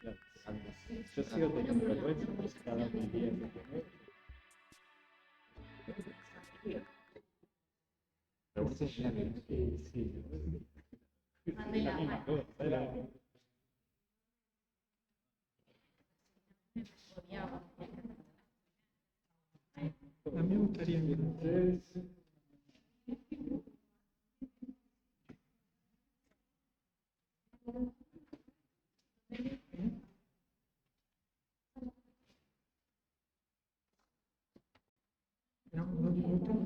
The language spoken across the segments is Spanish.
Yo sigo teniendo vergüenza, pues cada día que tengo. Pero vos sos bien, sí. Mande la mano. A mí me gustaría entonces. Esperamos 2 minutos.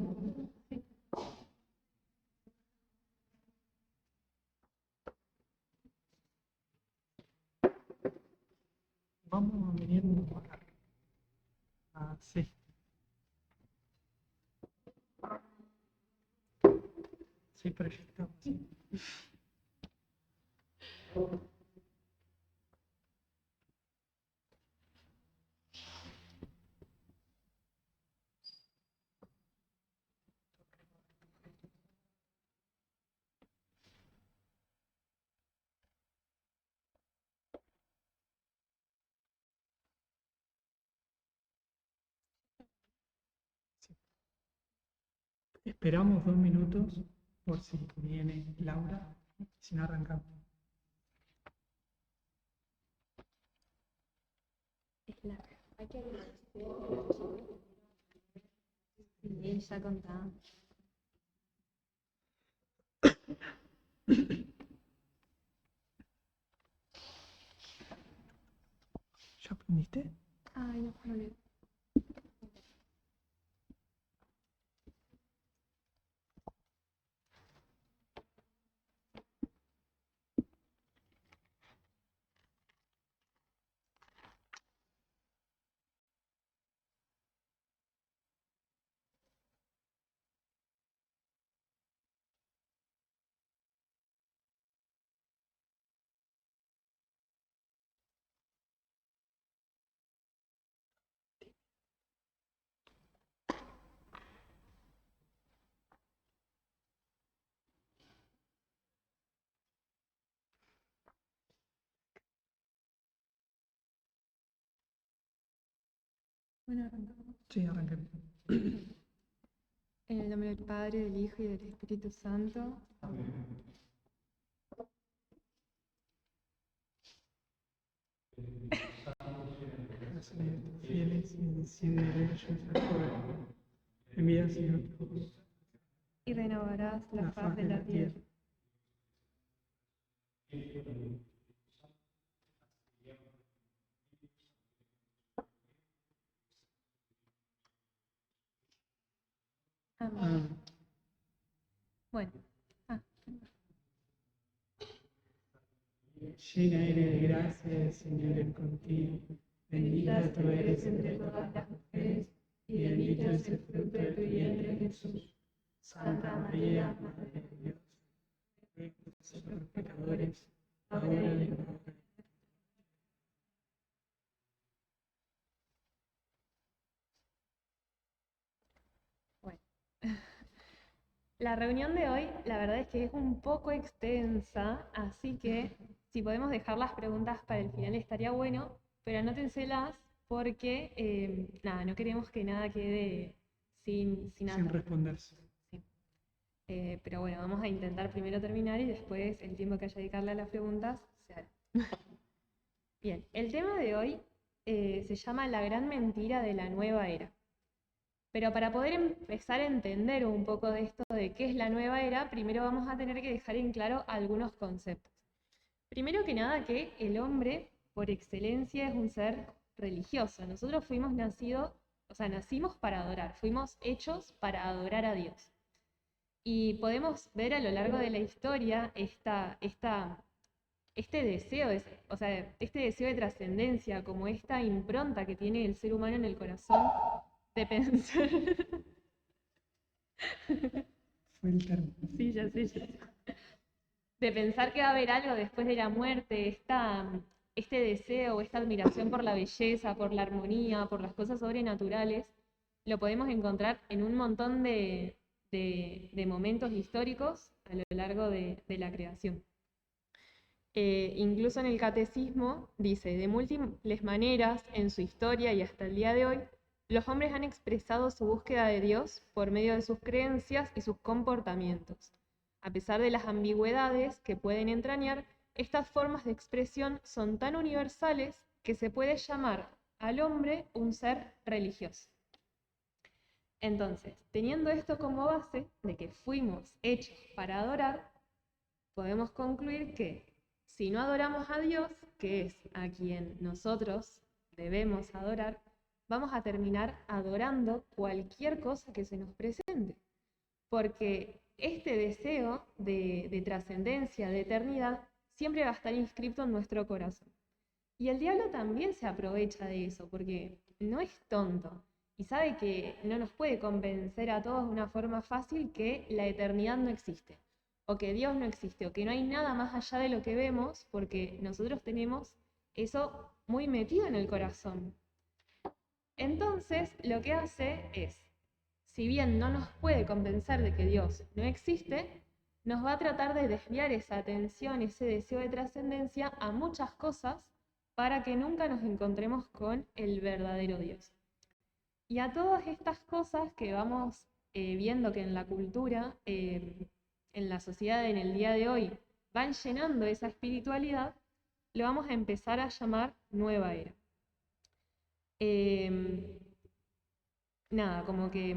Vamos a venir así. Sí, proyectamos. Sí. Esperamos 2 minutos por si viene Laura, si no arrancamos. Hay que sí, ya contaba. ¿Ya aprendiste? Ay, no, no leo. Bueno, arrancamos. Sí, arranquemos. En el nombre del Padre, del Hijo y del Espíritu Santo. Fieles y enciende de ellos el fuego. Envía, Señor, tu voz. Y renovarás la faz de la tierra. Amén. Amén. Bueno. Llena eres de gracia, el Señor es contigo. Bendita tú eres entre todas las mujeres, y bendito es el fruto de tu vientre, Jesús. Santa María, Madre de Dios, ruega por nosotros pecadores, ahora y en la hora de nuestra muerte. Bueno. La reunión de hoy, la verdad es que es un poco extensa, así que si podemos dejar las preguntas para el final estaría bueno, pero anótenselas porque, nada, no queremos que nada quede sin Sin nada. responderse. Sí. Pero bueno, vamos a intentar primero terminar y después el tiempo que haya que dedicarle a las preguntas se hará. Bien, el tema de hoy se llama La gran mentira de la nueva era. Pero para poder empezar a entender un poco de esto de qué es la nueva era, primero vamos a tener que dejar en claro algunos conceptos. Primero que nada, que el hombre, por excelencia, es un ser religioso. Nosotros fuimos nacidos, nacimos para adorar, fuimos hechos para adorar a Dios. Y podemos ver a lo largo de la historia este deseo de trascendencia, como esta impronta que tiene el ser humano en el corazón de pensar. Fue el término. Sí, ya sé. De pensar que va a haber algo después de la muerte, este deseo, esta admiración por la belleza, por la armonía, por las cosas sobrenaturales, lo podemos encontrar en un montón de momentos históricos a lo largo de la creación. Incluso en el catecismo dice, de múltiples maneras en su historia y hasta el día de hoy, los hombres han expresado su búsqueda de Dios por medio de sus creencias y sus comportamientos. A pesar de las ambigüedades que pueden entrañar, estas formas de expresión son tan universales que se puede llamar al hombre un ser religioso. Entonces, teniendo esto como base de que fuimos hechos para adorar, podemos concluir que si no adoramos a Dios, que es a quien nosotros debemos adorar, vamos a terminar adorando cualquier cosa que se nos presente. Porque este deseo de trascendencia, de eternidad, siempre va a estar inscrito en nuestro corazón. Y el diablo también se aprovecha de eso, porque no es tonto y sabe que no nos puede convencer a todos de una forma fácil que la eternidad no existe, o que Dios no existe, o que no hay nada más allá de lo que vemos, porque nosotros tenemos eso muy metido en el corazón. Entonces, lo que hace es, si bien no nos puede convencer de que Dios no existe, nos va a tratar de desviar esa atención, ese deseo de trascendencia a muchas cosas para que nunca nos encontremos con el verdadero Dios. Y a todas estas cosas que vamos viendo que en la cultura, en la sociedad, en el día de hoy, van llenando esa espiritualidad, lo vamos a empezar a llamar nueva era. Nada, como que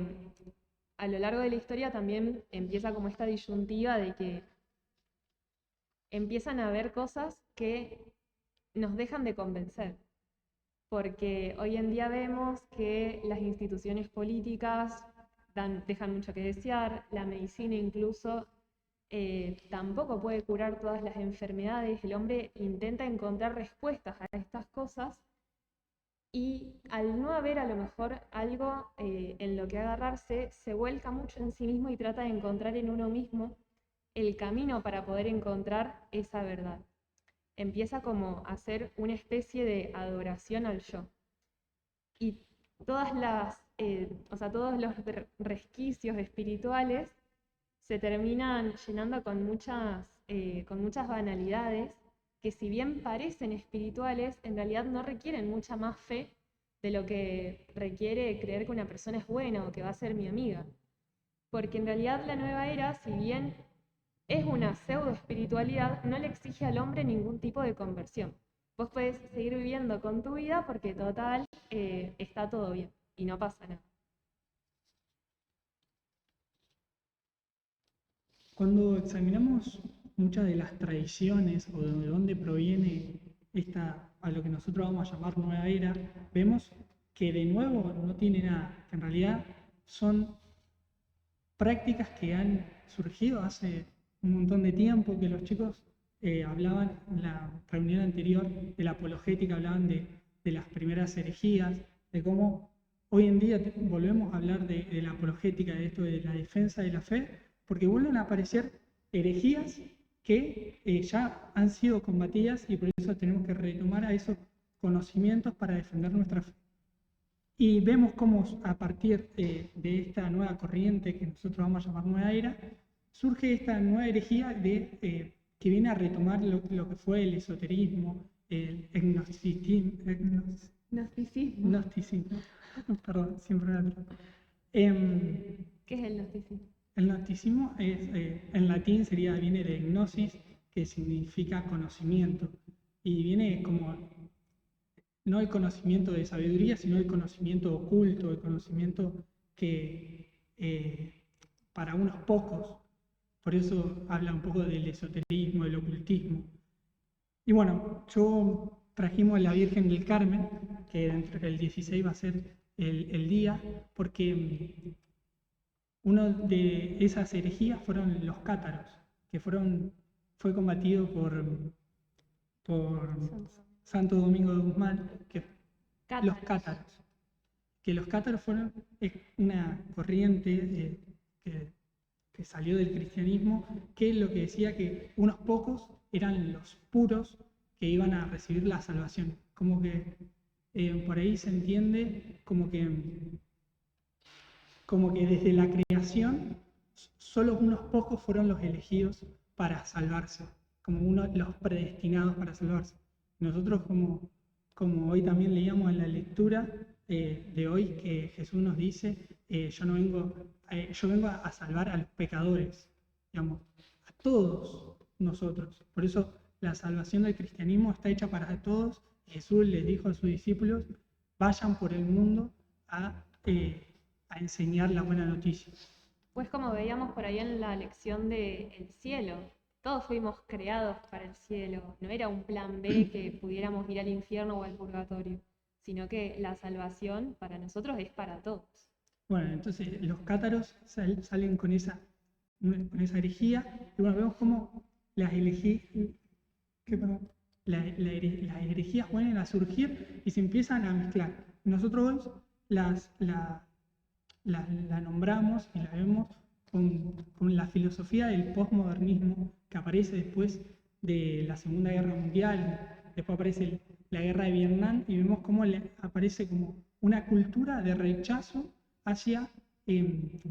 a lo largo de la historia también empieza como esta disyuntiva de que empiezan a haber cosas que nos dejan de convencer. Porque hoy en día vemos que las instituciones políticas dejan mucho que desear, la medicina incluso tampoco puede curar todas las enfermedades, el hombre intenta encontrar respuestas a estas cosas y al no haber a lo mejor algo en lo que agarrarse, se vuelca mucho en sí mismo y trata de encontrar en uno mismo el camino para poder encontrar esa verdad. Empieza como a ser una especie de adoración al yo. Y todos los resquicios espirituales se terminan llenando con muchas banalidades que si bien parecen espirituales, en realidad no requieren mucha más fe de lo que requiere creer que una persona es buena o que va a ser mi amiga. Porque en realidad la nueva era, si bien es una pseudo espiritualidad, no le exige al hombre ningún tipo de conversión. Vos podés seguir viviendo con tu vida porque total está todo bien y no pasa nada. Cuando examinamos muchas de las tradiciones o de dónde proviene esta, a lo que nosotros vamos a llamar nueva era, vemos que de nuevo no tiene nada, que en realidad son prácticas que han surgido hace un montón de tiempo, que los chicos hablaban en la reunión anterior de la apologética, hablaban de las primeras herejías, de cómo hoy en día volvemos a hablar de la apologética, de esto de la defensa de la fe, porque vuelven a aparecer herejías que ya han sido combatidas y por eso tenemos que retomar a esos conocimientos para defender nuestra fe. Y vemos cómo a partir de esta nueva corriente que nosotros vamos a llamar nueva era, surge esta nueva herejía que viene a retomar lo que fue el esoterismo, el gnosticismo. Perdón, siempre me atrapo. ¿Qué es el gnosticismo? El gnosticismo en latín viene de gnosis, que significa conocimiento, y viene como no el conocimiento de sabiduría, sino el conocimiento oculto, el conocimiento que para unos pocos, por eso habla un poco del esoterismo, del ocultismo. Y bueno, trajimos la Virgen del Carmen, que dentro del 16 va a ser el día, porque una de esas herejías fueron los cátaros, que fue combatido por Santo Domingo de Guzmán, los cátaros. Que los cátaros fueron una corriente que salió del cristianismo, que lo que decía que unos pocos eran los puros que iban a recibir la salvación. Como que por ahí se entiende como que desde la creación solo unos pocos fueron los elegidos para salvarse. como los predestinados para salvarse. Nosotros como hoy también leíamos en la lectura de hoy que Jesús nos dice, yo vengo a salvar a los pecadores, digamos, a todos nosotros. Por eso la salvación del cristianismo está hecha para todos. Jesús les dijo a sus discípulos, vayan por el mundo a enseñar la buena noticia. Pues como veíamos por ahí en la lección del cielo, todos fuimos creados para el cielo, no era un plan B que pudiéramos ir al infierno o al purgatorio, sino que la salvación para nosotros es para todos. Bueno, entonces los cátaros salen con esa herejía, y bueno, vemos cómo las herejías vuelven a surgir y se empiezan a mezclar. Nosotros la nombramos y la vemos con la filosofía del posmodernismo que aparece después de la Segunda Guerra Mundial, después aparece la Guerra de Vietnam y vemos cómo aparece como una cultura de rechazo hacia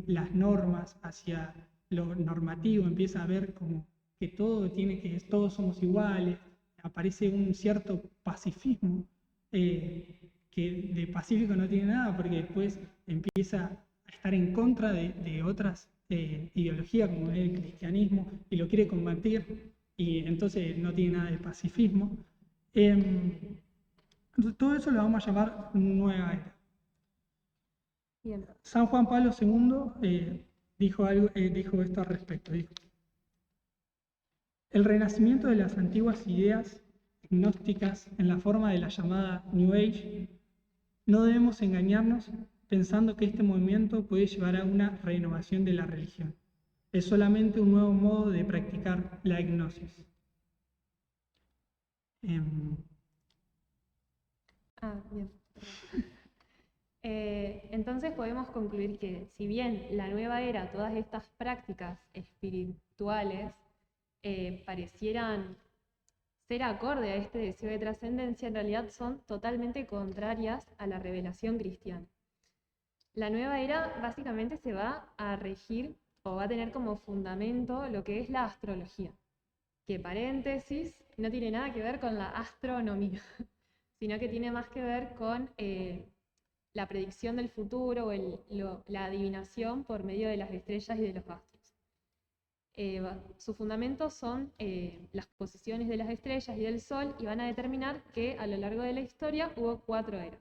las normas, hacia lo normativo, empieza a ver como que todos somos iguales, aparece un cierto pacifismo que de pacífico no tiene nada, porque después empieza a estar en contra de otras ideologías como el cristianismo y lo quiere combatir, y entonces no tiene nada de pacifismo. Entonces, todo eso lo vamos a llamar nueva era. Bien. San Juan Pablo II dijo esto al respecto. Dijo, el renacimiento de las antiguas ideas gnósticas en la forma de la llamada New Age, no debemos engañarnos pensando que este movimiento puede llevar a una renovación de la religión. Es solamente un nuevo modo de practicar la gnosis. Bien. Entonces podemos concluir que si bien la nueva era, todas estas prácticas espirituales parecieran ser acorde a este deseo de trascendencia, en realidad son totalmente contrarias a la revelación cristiana. La nueva era básicamente se va a regir o va a tener como fundamento lo que es la astrología, que paréntesis no tiene nada que ver con la astronomía, sino que tiene más que ver con la predicción del futuro o la adivinación por medio de las estrellas y de los astros. Sus fundamentos son las posiciones de las estrellas y del Sol, y van a determinar que a lo largo de la historia hubo 4 eras.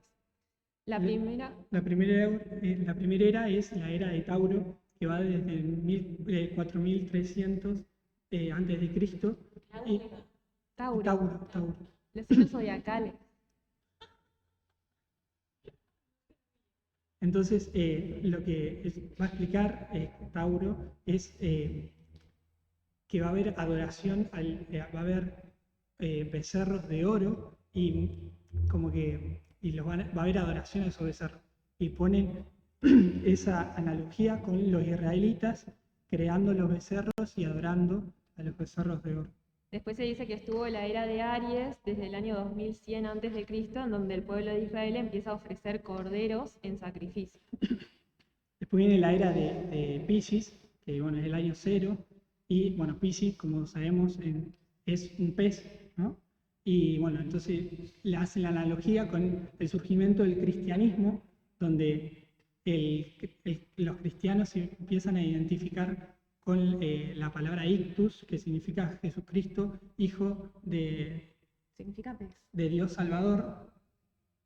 La primera era es la era de Tauro, que va desde el 4300 antes de Cristo. Tauro. Los signos zodiacales. Entonces, lo que va a explicar Tauro es que va a haber adoración, va a haber becerros de oro y va a haber adoración a esos becerros. Y ponen esa analogía con los israelitas creando los becerros y adorando a los becerros de oro. Después se dice que estuvo la era de Aries desde el año 2100 a.C., en donde el pueblo de Israel empieza a ofrecer corderos en sacrificio. Después viene la era de Piscis, que bueno, es el año 0, y bueno, Piscis, como sabemos, es un pez, ¿no? Y bueno, entonces le hacen la analogía con el surgimiento del cristianismo, donde los cristianos se empiezan a identificar con la palabra ictus, que significa Jesucristo, hijo Significa pez. de Dios Salvador.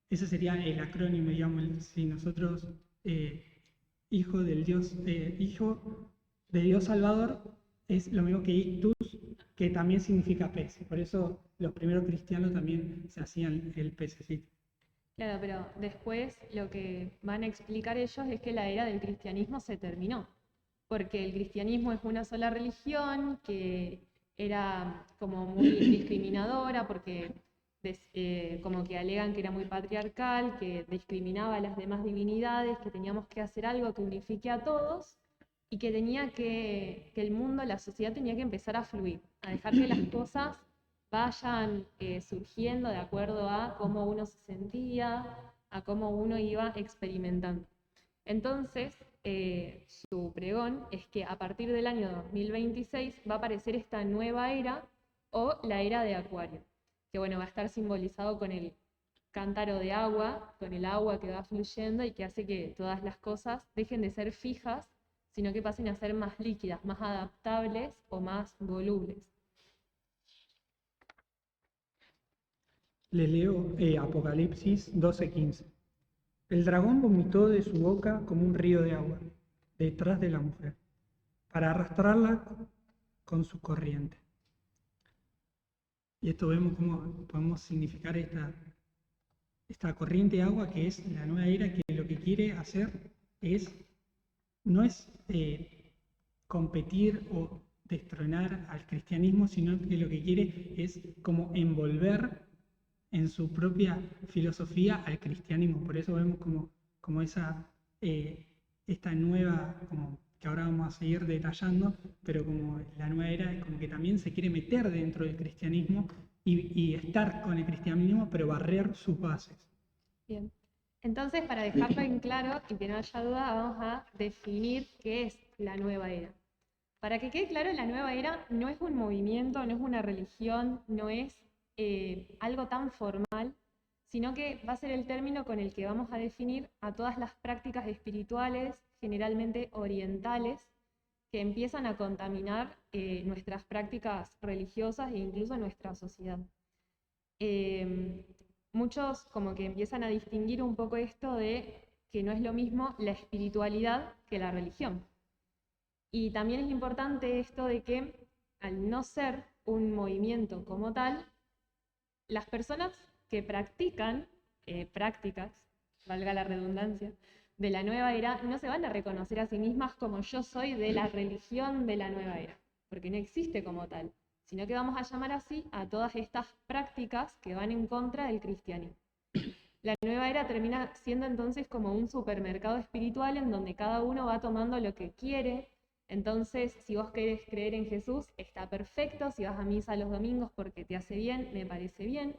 Ese sería el acrónimo, digamos, si nosotros, hijo de Dios Salvador, es lo mismo que ictus, que también significa pez. Por eso los primeros cristianos también se hacían el pececito. Claro, pero después lo que van a explicar ellos es que la era del cristianismo se terminó, porque el cristianismo es una sola religión que era como muy discriminadora, porque como que alegan que era muy patriarcal, que discriminaba a las demás divinidades, que teníamos que hacer algo que unifique a todos, y que el mundo, la sociedad tenía que empezar a fluir, a dejar que las cosas vayan surgiendo de acuerdo a cómo uno se sentía, a cómo uno iba experimentando. Entonces, su pregón es que a partir del año 2026 va a aparecer esta nueva era o la era de Acuario, que bueno, va a estar simbolizado con el cántaro de agua, con el agua que va fluyendo y que hace que todas las cosas dejen de ser fijas, sino que pasen a ser más líquidas, más adaptables o más volubles. Les leo Apocalipsis 12:15. El dragón vomitó de su boca como un río de agua, detrás de la mujer, para arrastrarla con su corriente. Y esto vemos cómo podemos significar esta corriente de agua que es la nueva era, que lo que quiere hacer no es competir o destronar al cristianismo, sino que lo que quiere es como envolver en su propia filosofía al cristianismo. Por eso vemos como esta nueva, como que ahora vamos a seguir detallando, pero como la nueva era es como que también se quiere meter dentro del cristianismo y estar con el cristianismo, pero barrer sus bases. Bien. Entonces, para dejarlo en claro y que no haya duda, vamos a definir qué es la nueva era. Para que quede claro, la nueva era no es un movimiento, no es una religión, no es algo tan formal, sino que va a ser el término con el que vamos a definir a todas las prácticas espirituales, generalmente orientales, que empiezan a contaminar nuestras prácticas religiosas e incluso nuestra sociedad. Muchos como que empiezan a distinguir un poco esto de que no es lo mismo la espiritualidad que la religión. Y también es importante esto de que al no ser un movimiento como tal, las personas que practican prácticas, valga la redundancia, de la nueva era, no se van a reconocer a sí mismas como yo soy de la religión de la nueva era, porque no existe como tal, sino que vamos a llamar así a todas estas prácticas que van en contra del cristianismo. La nueva era termina siendo entonces como un supermercado espiritual en donde cada uno va tomando lo que quiere. Entonces, si vos querés creer en Jesús, está perfecto. Si vas a misa los domingos porque te hace bien, me parece bien.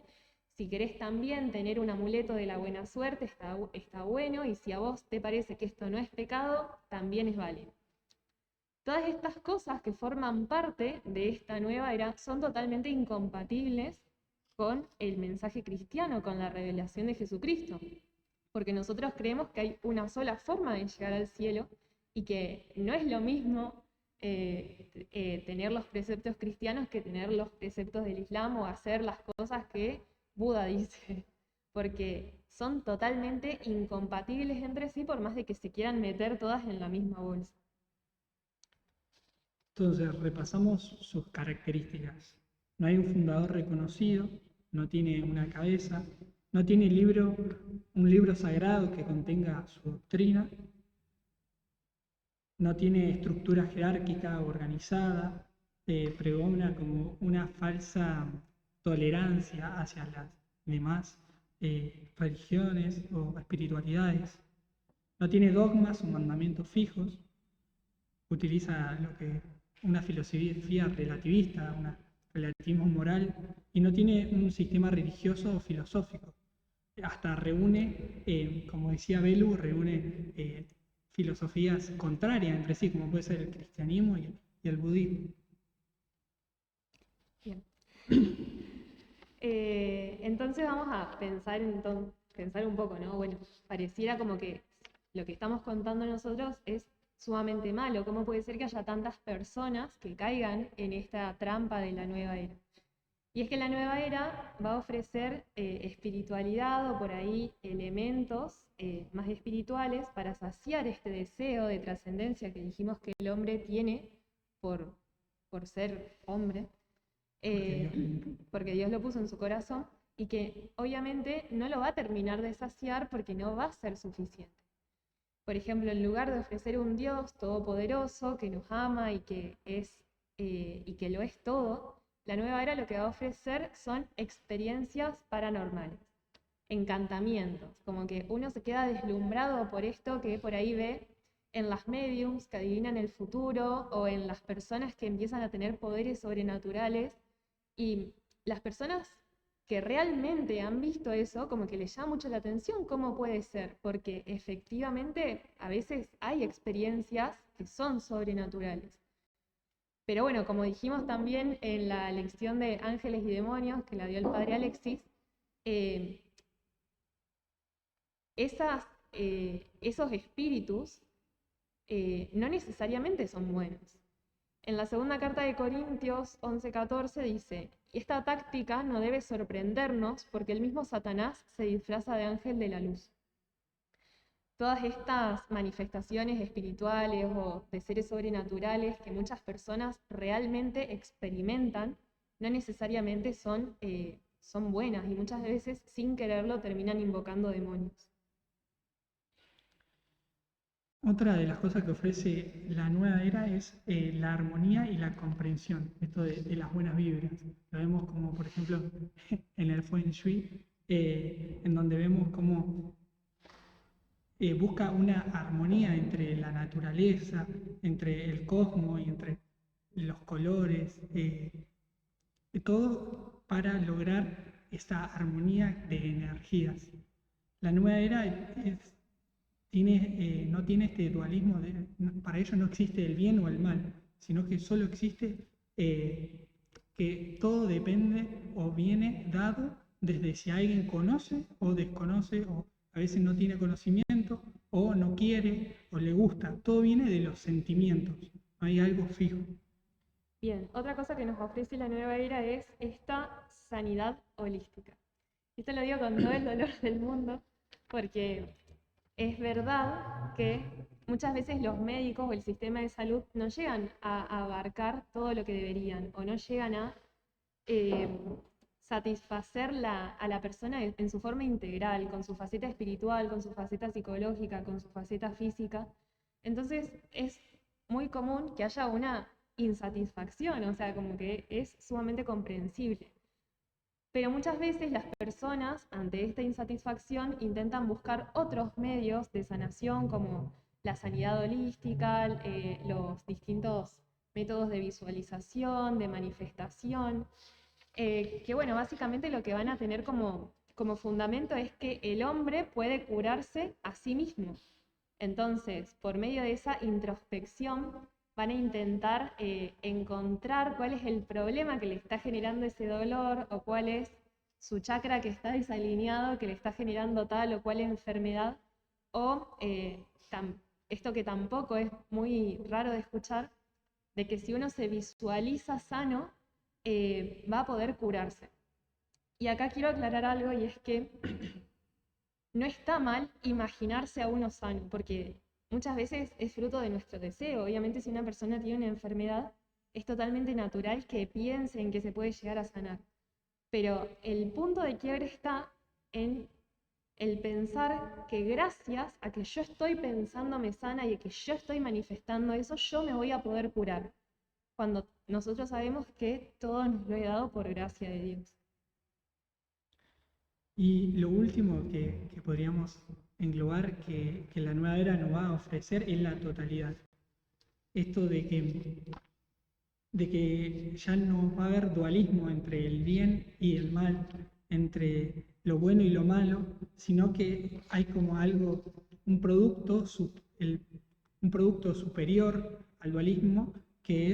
Si querés también tener un amuleto de la buena suerte, está bueno. Y si a vos te parece que esto no es pecado, también es válido. Todas estas cosas que forman parte de esta nueva era son totalmente incompatibles con el mensaje cristiano, con la revelación de Jesucristo. Porque nosotros creemos que hay una sola forma de llegar al cielo y que no es lo mismo tener los preceptos cristianos que tener los preceptos del Islam o hacer las cosas que Buda dice, porque son totalmente incompatibles entre sí por más de que se quieran meter todas en la misma bolsa. Entonces, repasamos sus características. No hay un fundador reconocido, no tiene una cabeza, no tiene un libro sagrado que contenga su doctrina, no tiene estructura jerárquica organizada, pregona como una falsa tolerancia hacia las demás religiones o espiritualidades, no tiene dogmas o mandamientos fijos, utiliza una filosofía relativista, un relativismo moral, y no tiene un sistema religioso o filosófico. Hasta reúne, como decía Belu, reúne filosofías contrarias entre sí, como puede ser el cristianismo y el budismo. Bien. Entonces vamos a pensar un poco, ¿no? Bueno, pareciera como que lo que estamos contando nosotros es sumamente malo. ¿Cómo puede ser que haya tantas personas que caigan en esta trampa de la nueva era? Y es que la nueva era va a ofrecer espiritualidad o por ahí elementos más espirituales para saciar este deseo de trascendencia que dijimos que el hombre tiene por ser hombre, porque Dios lo puso en su corazón y que obviamente no lo va a terminar de saciar porque no va a ser suficiente. Por ejemplo, en lugar de ofrecer un Dios todopoderoso que nos ama y que lo es todo, la nueva era lo que va a ofrecer son experiencias paranormales, encantamientos, como que uno se queda deslumbrado por esto que por ahí ve en las mediums que adivinan el futuro o en las personas que empiezan a tener poderes sobrenaturales, y las personas que realmente han visto eso, como que les llama mucho la atención cómo puede ser, porque efectivamente a veces hay experiencias que son sobrenaturales. Pero bueno, como dijimos también en la lección de Ángeles y Demonios, que la dio el padre Alexis, eh, esos espíritus no necesariamente son buenos. En la segunda carta de Corintios 11:14 dice, esta táctica no debe sorprendernos porque el mismo Satanás se disfraza de ángel de la luz. Todas estas manifestaciones espirituales o de seres sobrenaturales que muchas personas realmente experimentan, no necesariamente son buenas y muchas veces sin quererlo terminan invocando demonios. Otra de las cosas que ofrece la nueva era es la armonía y la comprensión, esto de las buenas vibras. Lo vemos como, por ejemplo, en el Feng Shui, en donde vemos cómo busca una armonía entre la naturaleza, entre el cosmos y entre los colores, todo para lograr esa armonía de energías. La nueva era no tiene este dualismo, para ello no existe el bien o el mal, sino que solo existe que todo depende o viene dado desde si alguien conoce o desconoce, o a veces no tiene conocimiento, o no quiere, o le gusta. Todo viene de los sentimientos, no hay algo fijo. Bien, otra cosa que nos ofrece la nueva era es esta sanidad holística. Esto lo digo con todo el dolor del mundo, porque es verdad que muchas veces los médicos o el sistema de salud no llegan a abarcar todo lo que deberían, o no llegan a satisfacer a la persona en su forma integral, con su faceta espiritual, con su faceta psicológica, con su faceta física. Entonces es muy común que haya una insatisfacción, o sea, como que es sumamente comprensible. Pero muchas veces las personas, ante esta insatisfacción, intentan buscar otros medios de sanación, como la sanidad holística, los distintos métodos de visualización, de manifestación, que bueno, básicamente lo que van a tener como fundamento es que el hombre puede curarse a sí mismo. Entonces, por medio de esa introspección, van a intentar encontrar cuál es el problema que le está generando ese dolor o cuál es su chakra que está desalineado, que le está generando tal o cual enfermedad, o esto que tampoco es muy raro de escuchar, de que si uno se visualiza sano, va a poder curarse. Y acá quiero aclarar algo, y es que no está mal imaginarse a uno sano, porque muchas veces es fruto de nuestro deseo. Obviamente, si una persona tiene una enfermedad, es totalmente natural que piense en que se puede llegar a sanar. Pero el punto de quiebre está en el pensar que gracias a que yo estoy pensándome sana y a que yo estoy manifestando eso, yo me voy a poder curar. Cuando nosotros sabemos que todo nos lo he dado por gracia de Dios. Y lo último que podríamos englobar que la nueva era nos va a ofrecer es la totalidad. Esto de que ya no va a haber dualismo entre el bien y el mal, entre lo bueno y lo malo, sino que hay como algo, un producto, un producto superior al dualismo que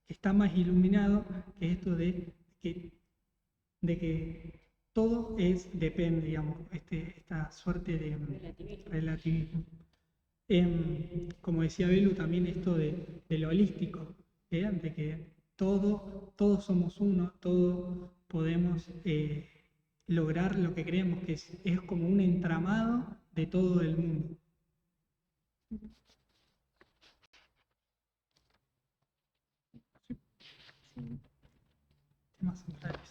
que está más iluminado, que esto de que todo depende, digamos, esta suerte de relativismo. Como decía Belu, también esto de lo holístico, de que todos somos uno, todos podemos lograr lo que creemos, que es como un entramado de todo el mundo. Temas centrales.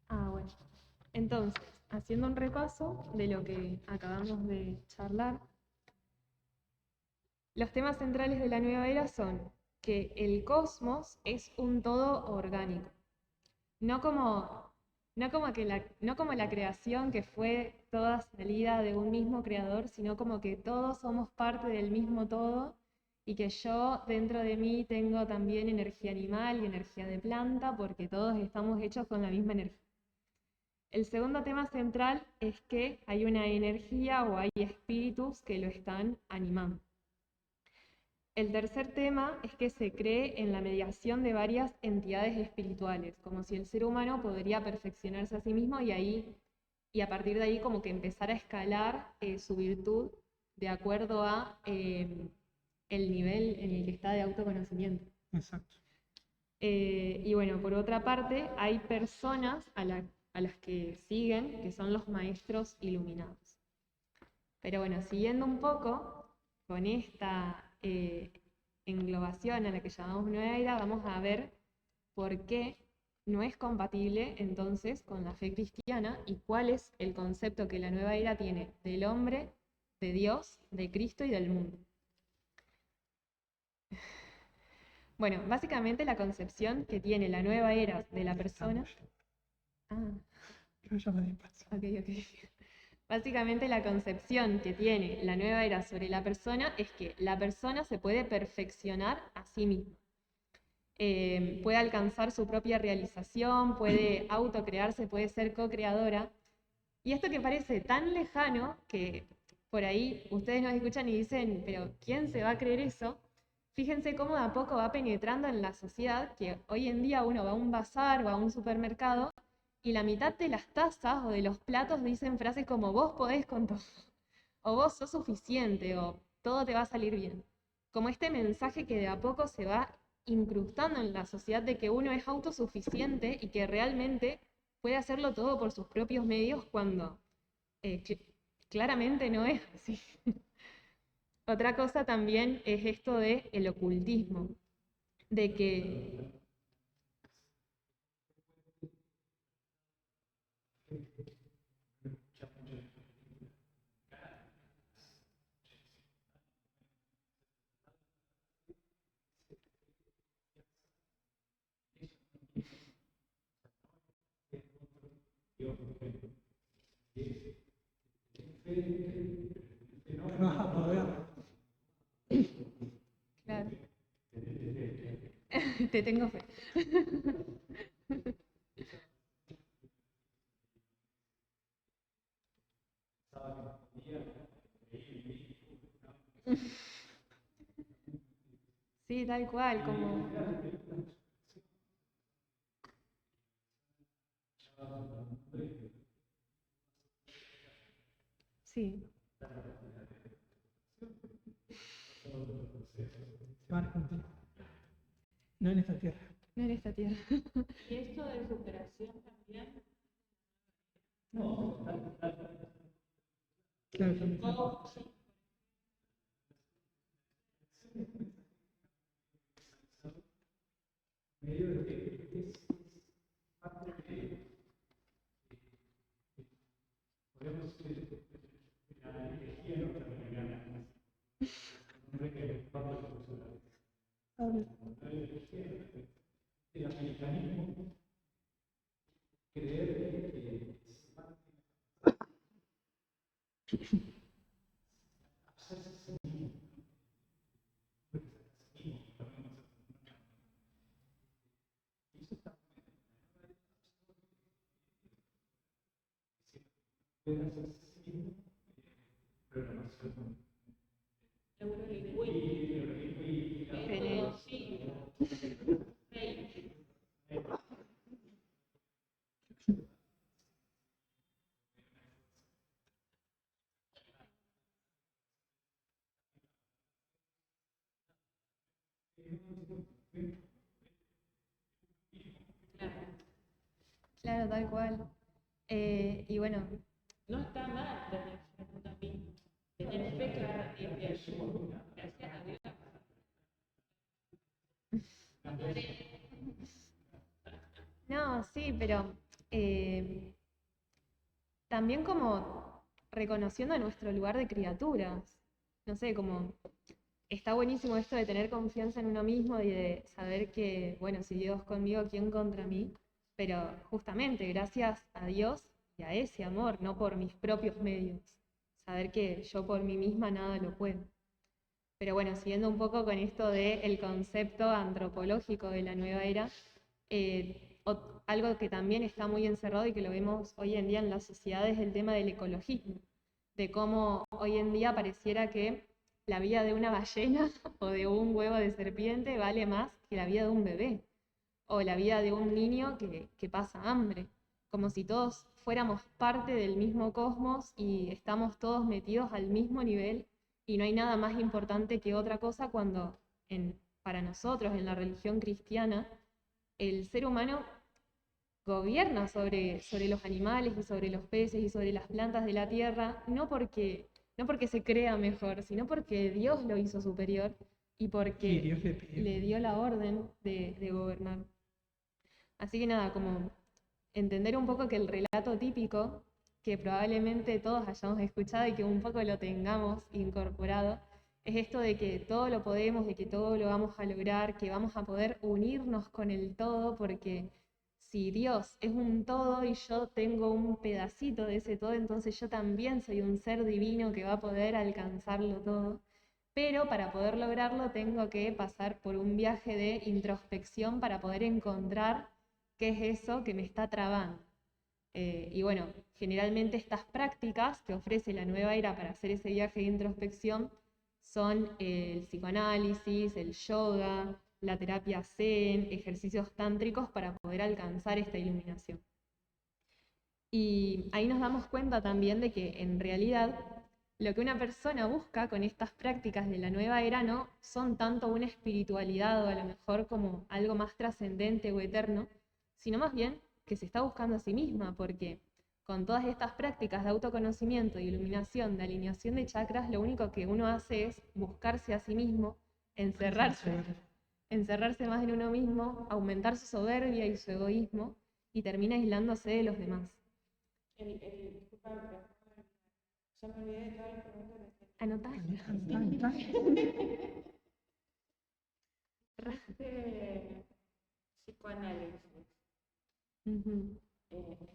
Bueno. Entonces, haciendo un repaso de lo que acabamos de charlar, los temas centrales de la nueva era son que el cosmos es un todo orgánico, no como la creación que fue toda salida de un mismo creador, sino como que todos somos parte del mismo todo y que yo dentro de mí tengo también energía animal y energía de planta porque todos estamos hechos con la misma energía. El segundo tema central es que hay una energía o hay espíritus que lo están animando. El tercer tema es que se cree en la mediación de varias entidades espirituales, como si el ser humano podría perfeccionarse a sí mismo y a partir de ahí como que empezar a escalar su virtud de acuerdo a el nivel en el que está de autoconocimiento. Exacto. Y bueno, por otra parte, hay personas a las que siguen, que son los maestros iluminados. Pero bueno, siguiendo un poco con esta englobación a la que llamamos Nueva Era, vamos a ver por qué no es compatible entonces con la fe cristiana y cuál es el concepto que la Nueva Era tiene del hombre, de Dios, de Cristo y del mundo. Bueno, básicamente la concepción que tiene la Nueva Era de la persona... Ah, Yo ya me di paso. ok. Básicamente la concepción que tiene la Nueva Era sobre la persona es que la persona se puede perfeccionar a sí misma. Puede alcanzar su propia realización, puede autocrearse, puede ser co-creadora. Y esto que parece tan lejano que por ahí ustedes nos escuchan y dicen, pero ¿quién se va a creer eso? Fíjense cómo de a poco va penetrando en la sociedad, que hoy en día uno va a un bazar, va a un supermercado, y la mitad de las tazas o de los platos dicen frases como vos podés con todo, o vos sos suficiente, o todo te va a salir bien. Como este mensaje que de a poco se va incrustando en la sociedad de que uno es autosuficiente y que realmente puede hacerlo todo por sus propios medios cuando claramente no es así. Otra cosa también es esto del ocultismo, de que... No vas a poder. Claro. Te tengo fe. Sí, tal cual, como... Sí, Se van contigo. No en esta tierra. no en esta tierra. Y esto de superación también. Claro, también. Genial. Claro, tal cual. Y bueno, No está mal tener fe también. Tener fe, claro, y gracias a Dios. no, sí, pero también como reconociendo nuestro lugar de criaturas. No sé, como está buenísimo esto de tener confianza en uno mismo y de saber que, bueno, si Dios conmigo, ¿quién contra mí? Pero justamente gracias a Dios y a ese amor, no por mis propios medios. Saber que yo por mí misma nada lo puedo. Pero bueno, siguiendo un poco con esto del concepto antropológico de la nueva era, algo que también está muy encerrado y que lo vemos hoy en día en la sociedad es el tema del ecologismo, de cómo hoy en día pareciera que la vida de una ballena o de un huevo de serpiente vale más que la vida de un bebé o la vida de un niño que pasa hambre, como si todos fuéramos parte del mismo cosmos y estamos todos metidos al mismo nivel y no hay nada más importante que otra cosa cuando para nosotros en la religión cristiana el ser humano gobierna sobre los animales y sobre los peces y sobre las plantas de la tierra, no porque se crea mejor, sino porque Dios lo hizo superior y Y porque Dios le pidió. le dio la orden de gobernar. Así que nada, como entender un poco que el relato típico, que probablemente todos hayamos escuchado y que un poco lo tengamos incorporado, es esto de que todo lo podemos, de que todo lo vamos a lograr, que vamos a poder unirnos con el todo, porque si Dios es un todo y yo tengo un pedacito de ese todo, entonces yo también soy un ser divino que va a poder alcanzarlo todo. Pero para poder lograrlo tengo que pasar por un viaje de introspección para poder encontrar qué es eso que me está trabando. Y bueno, generalmente estas prácticas que ofrece la nueva era para hacer ese viaje de introspección son el psicoanálisis, el yoga, la terapia zen, ejercicios tántricos para poder alcanzar esta iluminación. Y ahí nos damos cuenta también de que en realidad lo que una persona busca con estas prácticas de la nueva era no son tanto una espiritualidad o a lo mejor como algo más trascendente o eterno, sino más bien que se está buscando a sí misma, porque con todas estas prácticas de autoconocimiento, de iluminación, de alineación de chakras, lo único que uno hace es buscarse a sí mismo, encerrarse más en uno mismo, aumentar su soberbia y su egoísmo, y termina aislándose de los demás. Disculpa, ya me olvidé de todas las preguntas que te Anotá. psicoanálisis. Ujú. Entonces,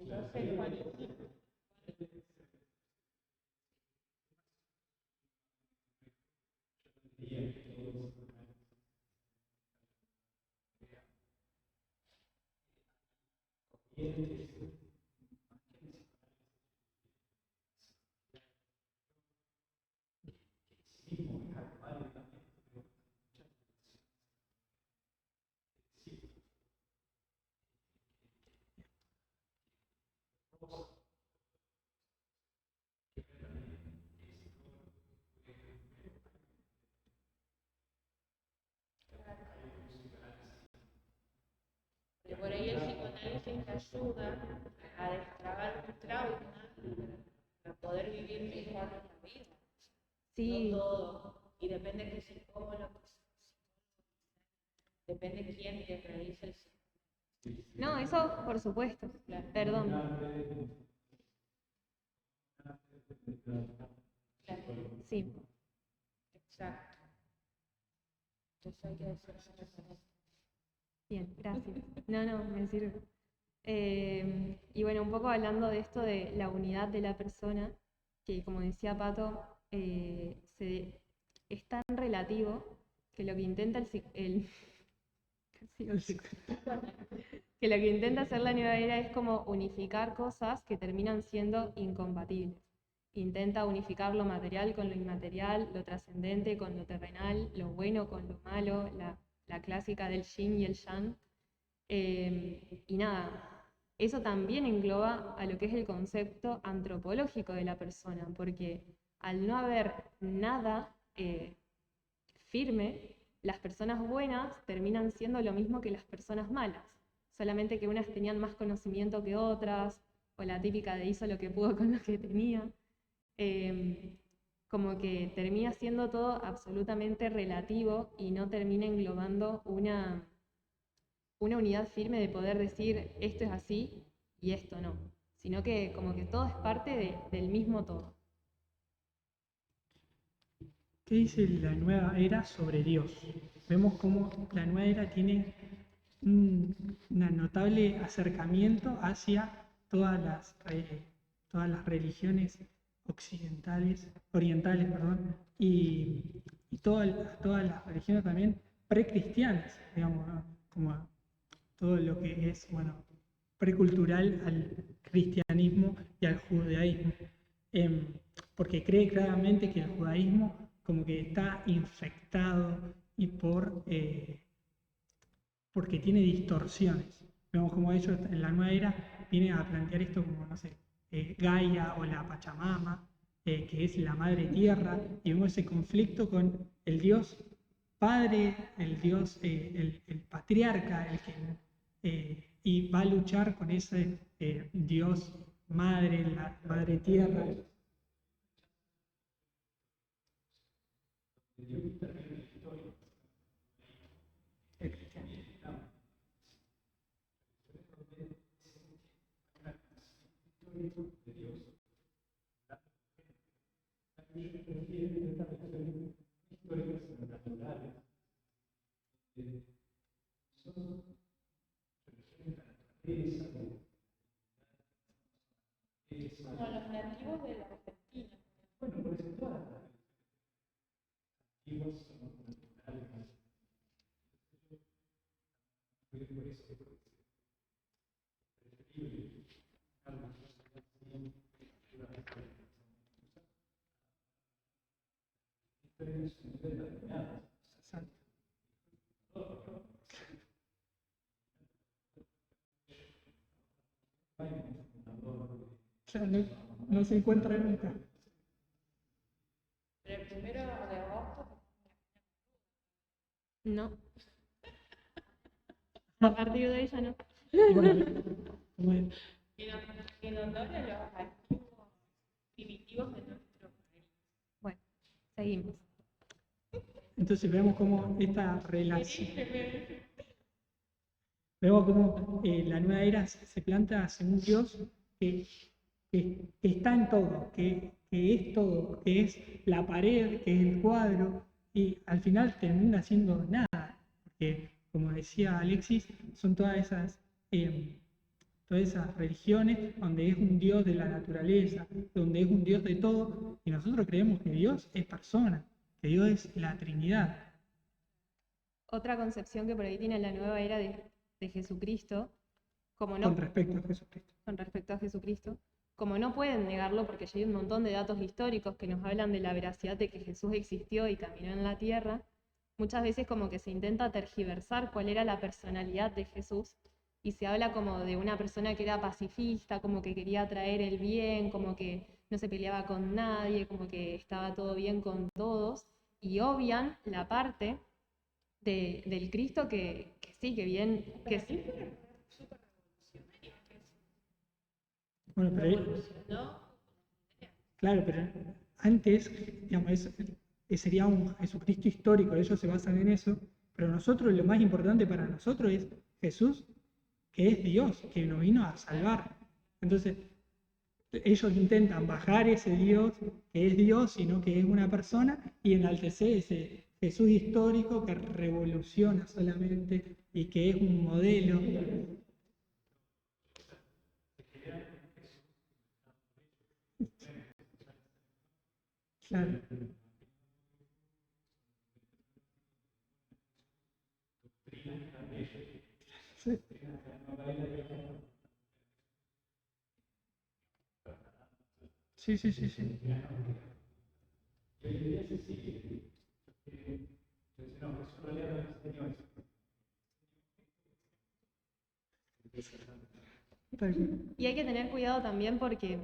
porque por ahí el psicoanálisis te ayuda a destrabar un trauma para poder vivir mejor la vida. Sí, No todo. Y depende de qué psicólogo, depende quién te realice el psicólogo. no, eso por supuesto. Perdón. Claro, Sí, exacto. Entonces hay que decir eso. bien, gracias. No, me sirve. Y bueno, un poco hablando de esto de la unidad de la persona, que como decía Pato, es tan relativo que lo que intenta que lo que intenta hacer la nueva era es como unificar cosas que terminan siendo incompatibles. Intenta unificar lo material con lo inmaterial, lo trascendente con lo terrenal, lo bueno con lo malo, la clásica del yin y el yang. Y nada, eso también engloba a lo que es el concepto antropológico de la persona, porque al no haber nada firme, las personas buenas terminan siendo lo mismo que las personas malas, solamente que unas tenían más conocimiento que otras, o la típica de hizo lo que pudo con lo que tenía. Como que termina siendo todo absolutamente relativo y no termina englobando una unidad firme de poder decir esto es así y esto no, sino que como que todo es parte del mismo todo. ¿Qué dice la nueva era sobre Dios? Vemos cómo la nueva era tiene un notable acercamiento hacia todas las religiones orientales, perdón, y todas las religiones también precristianas, digamos, ¿no? Como todo lo que es, bueno, precultural al cristianismo y al judaísmo. Porque cree claramente que el judaísmo como que está infectado y porque tiene distorsiones. Vemos como ellos en la nueva era vienen a plantear esto como, no sé, Gaia o la Pachamama, que es la madre tierra, y vemos ese conflicto con el Dios Padre, el Dios, el patriarca, y va a luchar con ese Dios Madre, la Madre Tierra. Como los nativos de la Argentina. O sea, no se encuentra nunca. Pero el 1 de agosto, No. A partir de ella no. Bueno, como es- en honor a los antiguos primitivos de nuestro país. Bueno, seguimos. entonces vemos cómo esta relación, vemos cómo la nueva era se planta hacia un Dios que está en todo, que es todo, que es la pared, que es el cuadro, y al final termina siendo nada, porque como decía Alexis, son todas esas religiones donde es un Dios de la naturaleza, donde es un Dios de todo, y nosotros creemos que Dios es persona, que Dios es la Trinidad. Otra concepción que por ahí tiene la nueva era de Jesucristo, como no, Con respecto a Jesucristo. con respecto a Jesucristo, como no pueden negarlo porque ya hay un montón de datos históricos que nos hablan de la veracidad de que Jesús existió y caminó en la tierra, muchas veces como que se intenta tergiversar cuál era la personalidad de Jesús y se habla como de una persona que era pacifista, como que quería traer el bien, como que no se peleaba con nadie, como que estaba todo bien con todos, y obvian la parte del Cristo que sí, que bien, que sí. Bueno, pero ¿No? claro, pero antes, digamos, sería un Jesucristo histórico, ellos se basan en eso, pero nosotros, lo más importante para nosotros es Jesús, que es Dios, que nos vino a salvar. Entonces, ellos intentan bajar ese Dios, que es Dios, sino que es una persona, y enaltecer ese Jesús histórico que revoluciona solamente y que es un modelo. Claro. Sí, sí, sí, sí. Tal cual. Y hay que tener cuidado también porque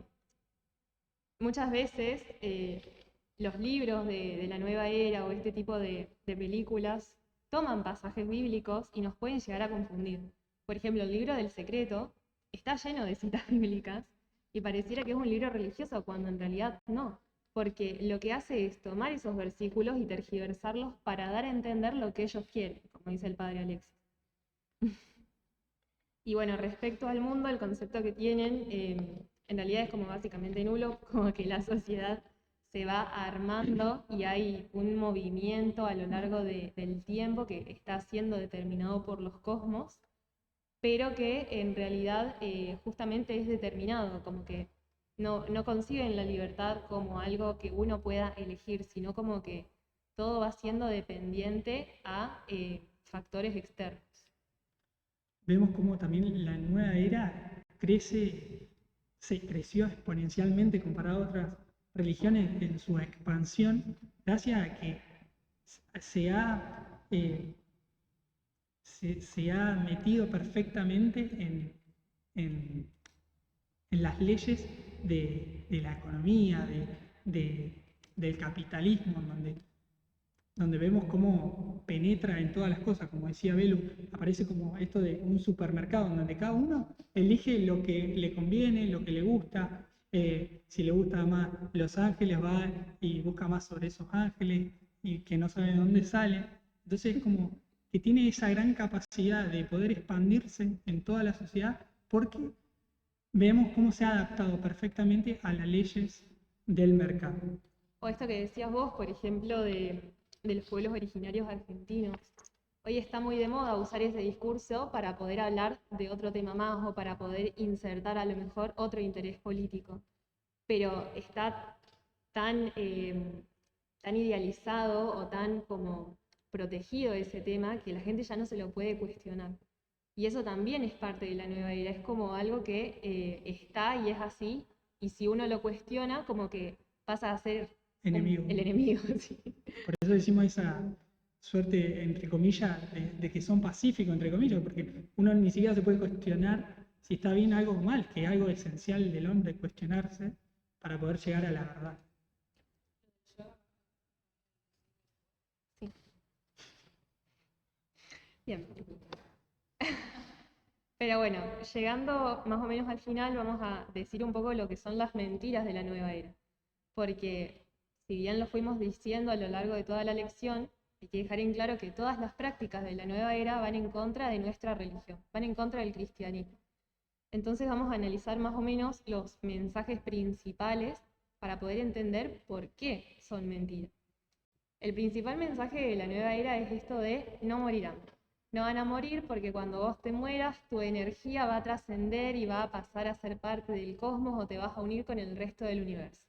muchas veces los libros de la nueva era o este tipo de películas toman pasajes bíblicos y nos pueden llegar a confundir. Por ejemplo, el libro del secreto está lleno de citas bíblicas y pareciera que es un libro religioso cuando en realidad no, porque lo que hace es tomar esos versículos y tergiversarlos para dar a entender lo que ellos quieren, como dice el padre Alexis. Y bueno, respecto al mundo, el concepto que tienen en realidad es como básicamente nulo, como que la sociedad se va armando y hay un movimiento a lo largo del tiempo que está siendo determinado por los cosmos, pero que en realidad justamente es determinado, como que no conciben la libertad como algo que uno pueda elegir, sino como que todo va siendo dependiente a factores externos. Vemos cómo también la nueva era creció exponencialmente comparado a otras religiones en su expansión, gracias a que se ha metido perfectamente en las leyes de la economía, del capitalismo, donde vemos cómo penetra en todas las cosas. Como decía Belu, aparece como esto de un supermercado donde cada uno elige lo que le conviene, lo que le gusta. Si le gusta más Los Ángeles, va y busca más sobre esos ángeles y que no sabe de dónde sale. Entonces es como que tiene esa gran capacidad de poder expandirse en toda la sociedad porque vemos cómo se ha adaptado perfectamente a las leyes del mercado. O esto que decías vos, por ejemplo, de los pueblos originarios argentinos. Hoy está muy de moda usar ese discurso para poder hablar de otro tema más o para poder insertar a lo mejor otro interés político. Pero está tan, tan idealizado o tan como protegido ese tema que la gente ya no se lo puede cuestionar. Y eso también es parte de la nueva era, es como algo que está y es así, y si uno lo cuestiona, como que pasa a ser Enemigo. el enemigo. Sí. Por eso decimos esa suerte, entre comillas, de que son pacíficos, entre comillas, porque uno ni siquiera se puede cuestionar si está bien algo o mal, que es algo esencial del hombre cuestionarse para poder llegar a la verdad. Sí. Bien. Pero bueno, llegando más o menos al final, vamos a decir un poco lo que son las mentiras de la nueva era. Porque si bien lo fuimos diciendo a lo largo de toda la lección, hay que dejar en claro que todas las prácticas de la nueva era van en contra de nuestra religión, van en contra del cristianismo. Entonces vamos a analizar más o menos los mensajes principales para poder entender por qué son mentiras. El principal mensaje de la nueva era es esto de no morirán. No van a morir porque cuando vos te mueras, tu energía va a trascender y va a pasar a ser parte del cosmos o te vas a unir con el resto del universo.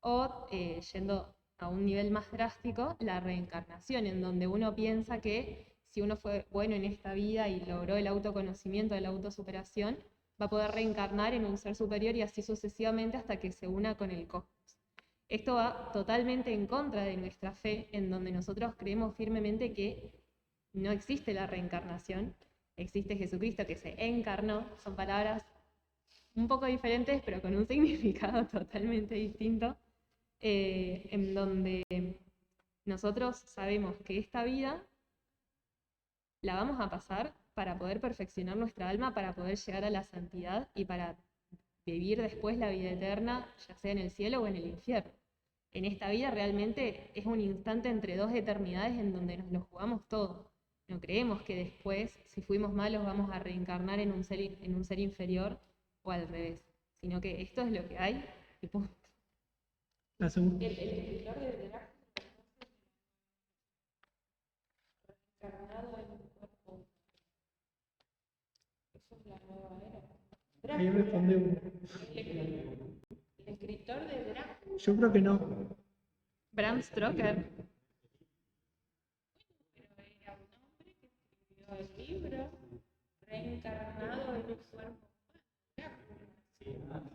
O, yendo a un nivel más drástico, la reencarnación, en donde uno piensa que si uno fue bueno en esta vida y logró el autoconocimiento, la autosuperación, va a poder reencarnar en un ser superior y así sucesivamente hasta que se una con el cosmos. Esto va totalmente en contra de nuestra fe, en donde nosotros creemos firmemente que no existe la reencarnación, existe Jesucristo que se encarnó, son palabras un poco diferentes, pero con un significado totalmente distinto, en donde nosotros sabemos que esta vida la vamos a pasar para poder perfeccionar nuestra alma, para poder llegar a la santidad y para vivir después la vida eterna, ya sea en el cielo o en el infierno. En esta vida realmente es un instante entre dos eternidades en donde nos lo jugamos todo. No creemos que después, si fuimos malos, vamos a reencarnar en un ser inferior o al revés, sino que esto es lo que hay y punto. La segunda. El escritor de Drácula reencarnado en un cuerpo. Eso es la nueva era. Ahí responde uno. El escritor de Drácula. Yo creo que no. Bram Stoker. Pero era un hombre que escribió el libro reencarnado en un cuerpo humano.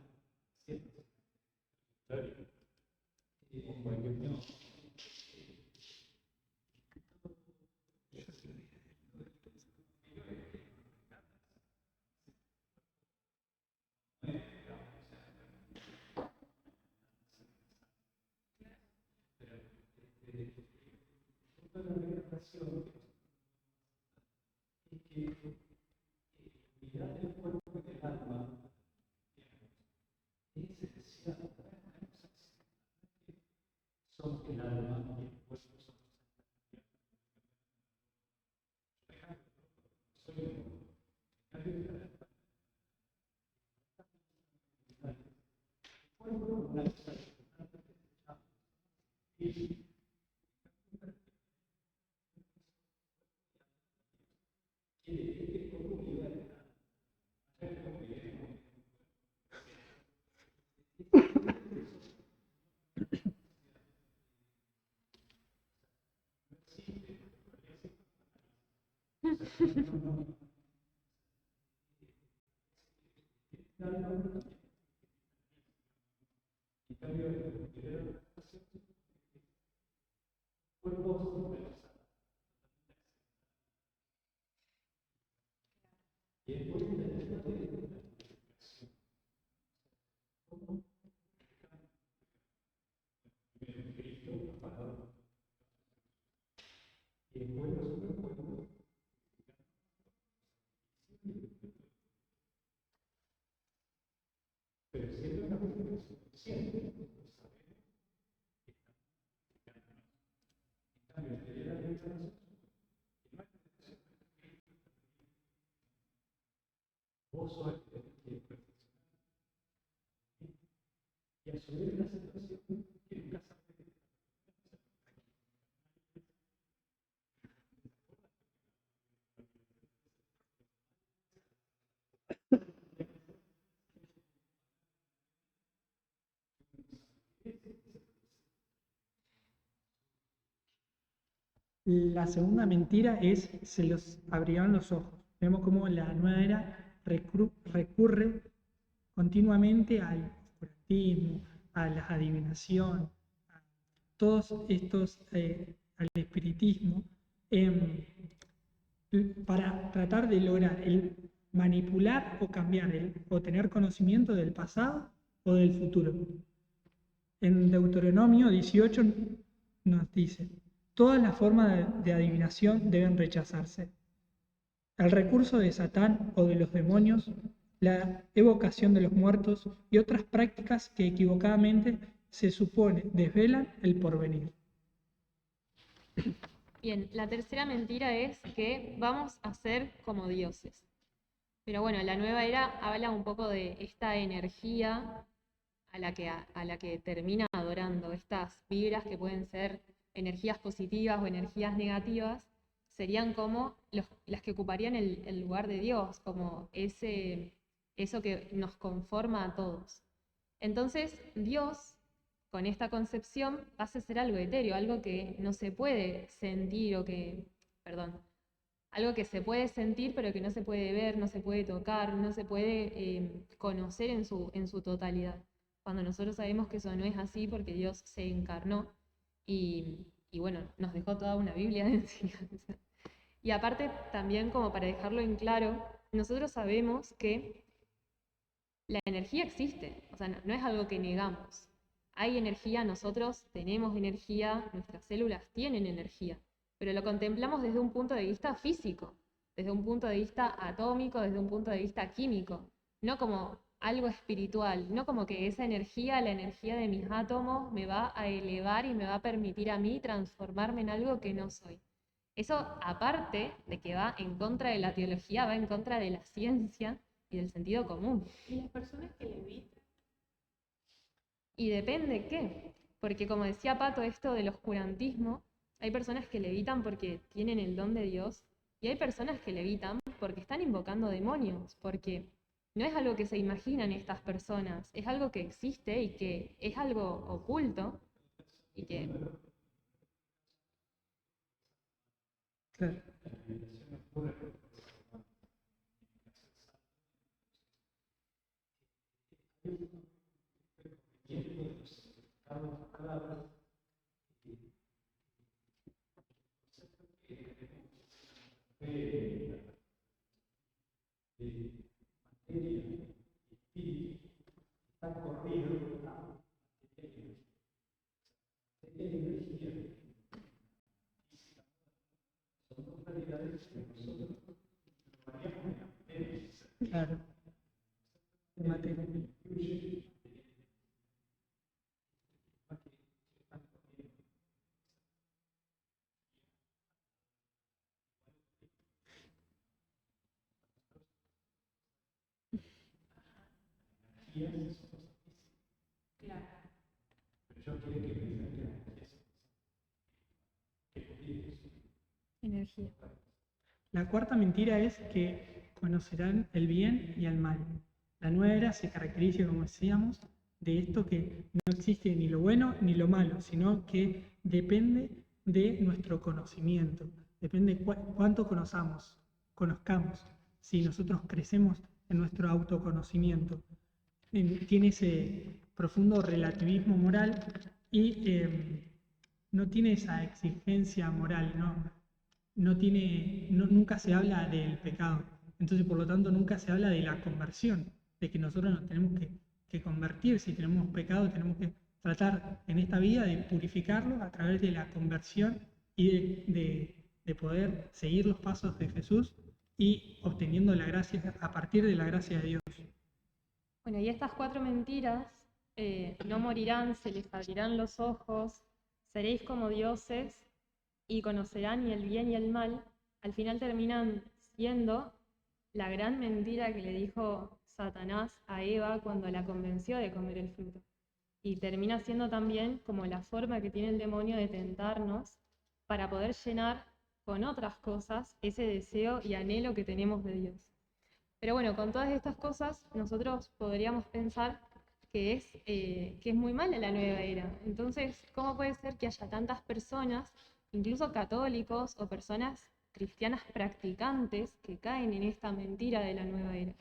La segunda mentira es se los abrirían los ojos. Vemos cómo la nueva era recurre continuamente al oscurantismo, a la adivinación, a todos estos, al espiritismo, para tratar de lograr el manipular o cambiar, o tener conocimiento del pasado o del futuro. En Deuteronomio 18 nos dice: todas las formas de adivinación deben rechazarse. El recurso de Satán o de los demonios, la evocación de los muertos y otras prácticas que equivocadamente se supone desvelan el porvenir. Bien, la tercera mentira es que vamos a ser como dioses. Pero bueno, la nueva era habla un poco de esta energía a la que termina adorando, estas vibras que pueden ser energías positivas o energías negativas, serían como las que ocuparían el lugar de Dios, como eso que nos conforma a todos. Entonces, Dios, con esta concepción, pasa a ser algo etéreo, algo que no se puede sentir algo que se puede sentir pero que no se puede ver, no se puede tocar, no se puede conocer en su totalidad. Cuando nosotros sabemos que eso no es así porque Dios se encarnó y bueno, nos dejó toda una Biblia de enseñanza. Y aparte también, como para dejarlo en claro, nosotros sabemos que la energía existe, o sea, no es algo que negamos. Hay energía, nosotros tenemos energía, nuestras células tienen energía, pero lo contemplamos desde un punto de vista físico, desde un punto de vista atómico, desde un punto de vista químico, no como algo espiritual, no como que esa energía, la energía de mis átomos, me va a elevar y me va a permitir a mí transformarme en algo que no soy. Eso, aparte de que va en contra de la teología, va en contra de la ciencia y del sentido común. Y las personas que levitan, Y depende qué, porque como decía Pato, esto del oscurantismo, hay personas que levitan porque tienen el don de Dios y hay personas que levitan porque están invocando demonios, porque no es algo que se imaginan estas personas, es algo que existe y que es algo oculto y que... Claro. Claro. De materia. claro. Energía. La cuarta mentira es que conocerán el bien y el mal. La nueva era se caracteriza, como decíamos, de esto que no existe ni lo bueno ni lo malo, sino que depende de nuestro conocimiento, depende cuánto conozcamos. Si nosotros crecemos en nuestro autoconocimiento, tiene ese profundo relativismo moral y no tiene esa exigencia moral, nunca se habla del pecado. Entonces, por lo tanto, nunca se habla de la conversión, de que nosotros nos tenemos que convertir. Si tenemos pecado, tenemos que tratar en esta vida de purificarlo a través de la conversión y de poder seguir los pasos de Jesús y obteniendo la gracia a partir de la gracia de Dios. Bueno, y estas 4 mentiras, no morirán, se les abrirán los ojos, seréis como dioses y conocerán y el bien y el mal, al final terminan siendo la gran mentira que le dijo Satanás a Eva cuando la convenció de comer el fruto. Y termina siendo también como la forma que tiene el demonio de tentarnos para poder llenar con otras cosas ese deseo y anhelo que tenemos de Dios. Pero bueno, con todas estas cosas nosotros podríamos pensar que es muy mala la nueva era. Entonces, ¿cómo puede ser que haya tantas personas, incluso católicos o personas cristianas practicantes, que caen en esta mentira de la nueva era?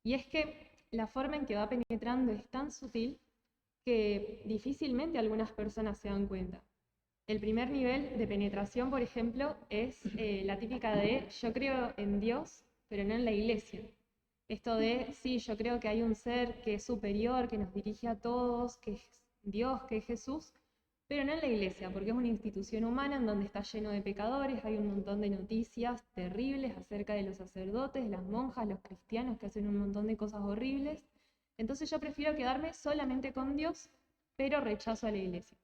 Y es que la forma en que va penetrando es tan sutil que difícilmente algunas personas se dan cuenta. El primer nivel de penetración, por ejemplo, es la típica de yo creo en Dios, pero no en la iglesia. Esto de, sí, yo creo que hay un ser que es superior, que nos dirige a todos, que es Dios, que es Jesús, pero no en la iglesia, porque es una institución humana en donde está lleno de pecadores, hay un montón de noticias terribles acerca de los sacerdotes, las monjas, los cristianos que hacen un montón de cosas horribles. Entonces yo prefiero quedarme solamente con Dios, pero rechazo a la iglesia.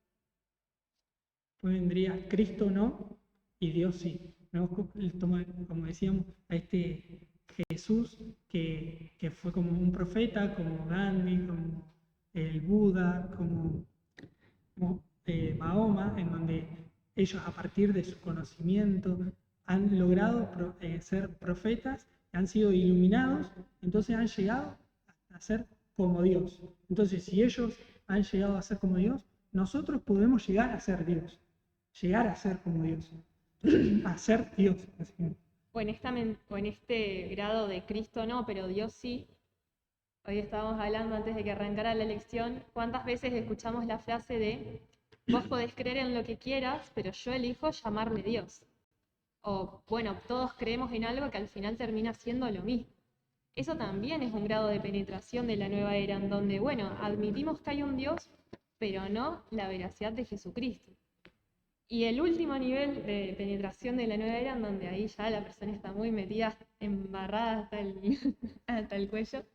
Pues vendría Cristo no y Dios sí. ¿No? Como decíamos, a este Jesús que fue como un profeta, como Gandhi, como el Buda, como Mahoma, en donde ellos a partir de su conocimiento han logrado ser profetas, han sido iluminados, entonces han llegado a ser como Dios. Entonces, si ellos han llegado a ser como Dios, nosotros podemos llegar a ser Dios, llegar a ser como Dios, a ser Dios. O en este grado de Cristo no, pero Dios sí. Hoy estábamos hablando antes de que arrancara la lección, ¿cuántas veces escuchamos la frase de vos podés creer en lo que quieras, pero yo elijo llamarme Dios? O bueno, todos creemos en algo que al final termina siendo lo mismo. Eso también es un grado de penetración de la nueva era, en donde, bueno, admitimos que hay un Dios, pero no la veracidad de Jesucristo. Y el último nivel de penetración de la nueva era, en donde ahí ya la persona está muy metida, embarrada hasta hasta el cuello,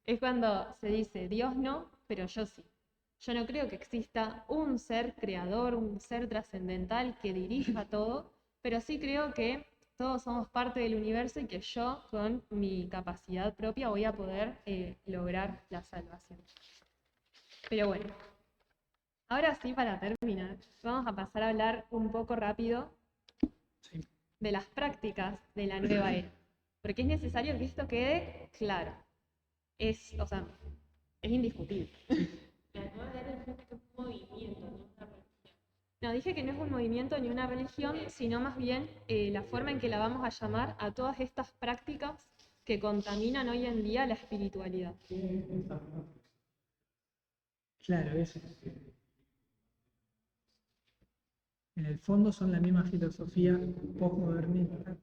es cuando se dice, Dios no, pero yo sí. Yo no creo que exista un ser creador, un ser trascendental que dirija todo, pero sí creo que todos somos parte del universo y que yo, con mi capacidad propia, voy a poder lograr la salvación. Pero bueno, ahora sí, para terminar, vamos a pasar a hablar un poco rápido de las prácticas de la nueva era, porque es necesario que esto quede claro. Es indiscutible. La nueva era es un movimiento, no una religión. No, dije que no es un movimiento ni una religión, sino más bien la forma en que la vamos a llamar a todas estas prácticas que contaminan hoy en día la espiritualidad. Claro, eso. En el fondo son la misma filosofía postmodernista.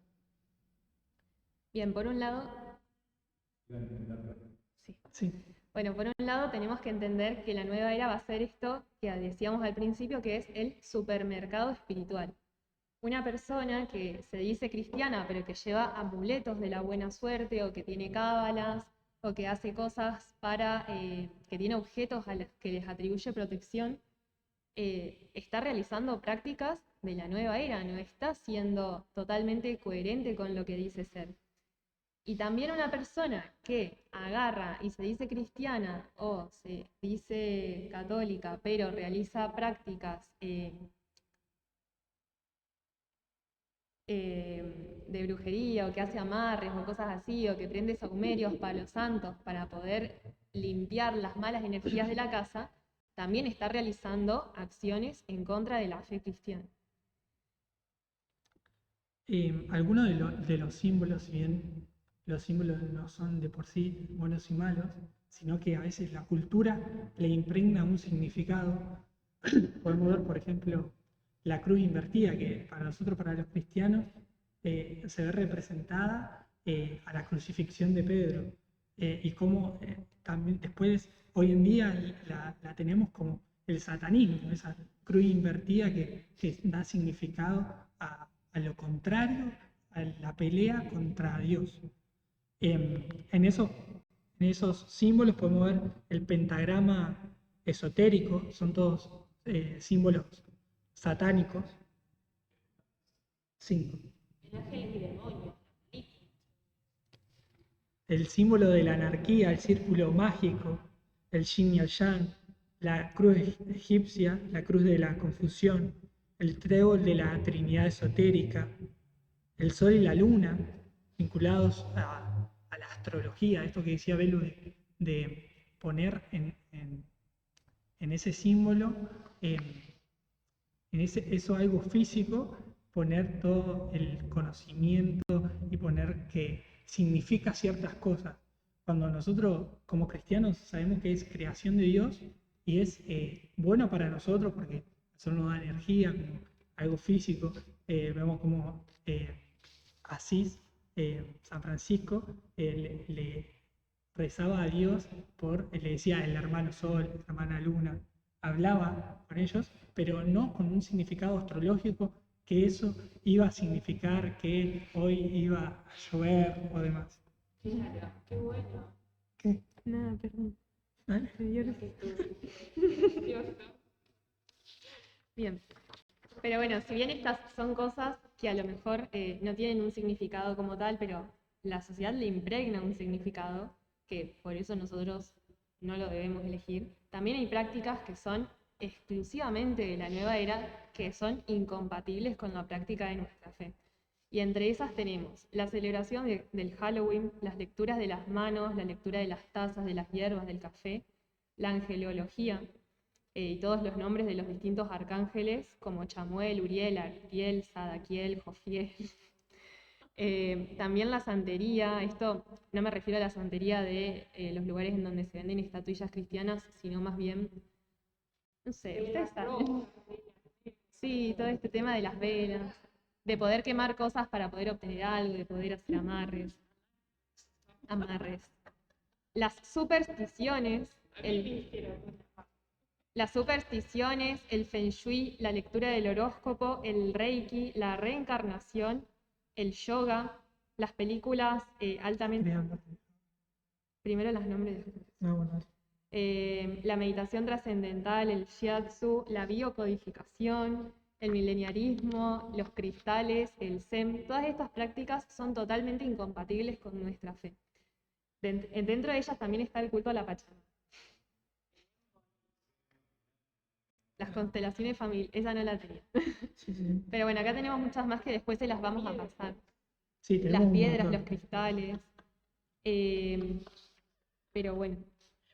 Bien, por un lado... Sí. Bueno, por un lado tenemos que entender que la nueva era va a ser esto que decíamos al principio, que es el supermercado espiritual. Una persona que se dice cristiana, pero que lleva amuletos de la buena suerte, o que tiene cábalas, o que hace cosas que tiene objetos a los que les atribuye protección, está realizando prácticas de la nueva era, no está siendo totalmente coherente con lo que dice ser. Y también una persona que agarra y se dice cristiana o se dice católica, pero realiza prácticas de brujería, o que hace amarres o cosas así, o que prende saumerios, palos santos para poder limpiar las malas energías de la casa, también está realizando acciones en contra de la fe cristiana. Algunos de los símbolos, si bien los símbolos no son de por sí buenos y malos, sino que a veces la cultura le impregna un significado. Podemos ver, por ejemplo, la cruz invertida, que para nosotros, para los cristianos, se ve representada a la crucifixión de Pedro. Y cómo también después, hoy en día, la tenemos como el satanismo, esa cruz invertida que da significado a lo contrario, a la pelea contra Dios. En esos símbolos podemos ver el pentagrama esotérico, son todos símbolos satánicos. 5. En ángeles y demonios. El símbolo de la anarquía, el círculo mágico, el yin y el yang, la cruz egipcia, la cruz de la confusión, el trébol de la Trinidad esotérica, el sol y la luna, vinculados a la astrología, esto que decía Belu de poner en ese símbolo, eso algo físico, poner todo el conocimiento y poner que significa ciertas cosas. Cuando nosotros como cristianos sabemos que es creación de Dios y es bueno para nosotros porque eso nos da energía, como algo físico, vemos como Asís, San Francisco, le rezaba a Dios le decía el hermano Sol, la hermana Luna, hablaba con ellos, pero no con un significado astrológico que eso iba a significar que hoy iba a llover o demás. Claro, qué bueno. ¿Qué? Nada, perdón. ¿Vale? Me dio risa. Dios, Bien. Pero bueno, si bien estas son cosas que a lo mejor no tienen un significado como tal, pero la sociedad le impregna un significado, que por eso nosotros no lo debemos elegir, también hay prácticas que son exclusivamente de la nueva era, que son incompatibles con la práctica de nuestra fe. Y entre esas tenemos la celebración del Halloween, las lecturas de las manos, la lectura de las tazas, de las hierbas, del café, la angelología, y todos los nombres de los distintos arcángeles, como Chamuel, Uriel, Ariel, Sadaquiel, Jofiel. También la santería, esto no me refiero a la santería de los lugares en donde se venden estatuillas cristianas, sino más bien, no sé, ustedes saben. Sí, todo este tema de las velas, de poder quemar cosas para poder obtener algo, de poder hacer amarres. Las supersticiones, el feng shui, la lectura del horóscopo, el reiki, la reencarnación, el yoga, las películas altamente... Primero las nombres. La meditación trascendental, el shiatsu, la biocodificación, el mileniarismo, los cristales, el zen, todas estas prácticas son totalmente incompatibles con nuestra fe. Dentro de ellas también está el culto a la Pachamama. Las constelaciones familiares, esa no la tenía. Sí. Pero bueno, acá tenemos muchas más que después se las vamos a pasar. Sí, Las un piedras, montón. los cristales. Pero bueno,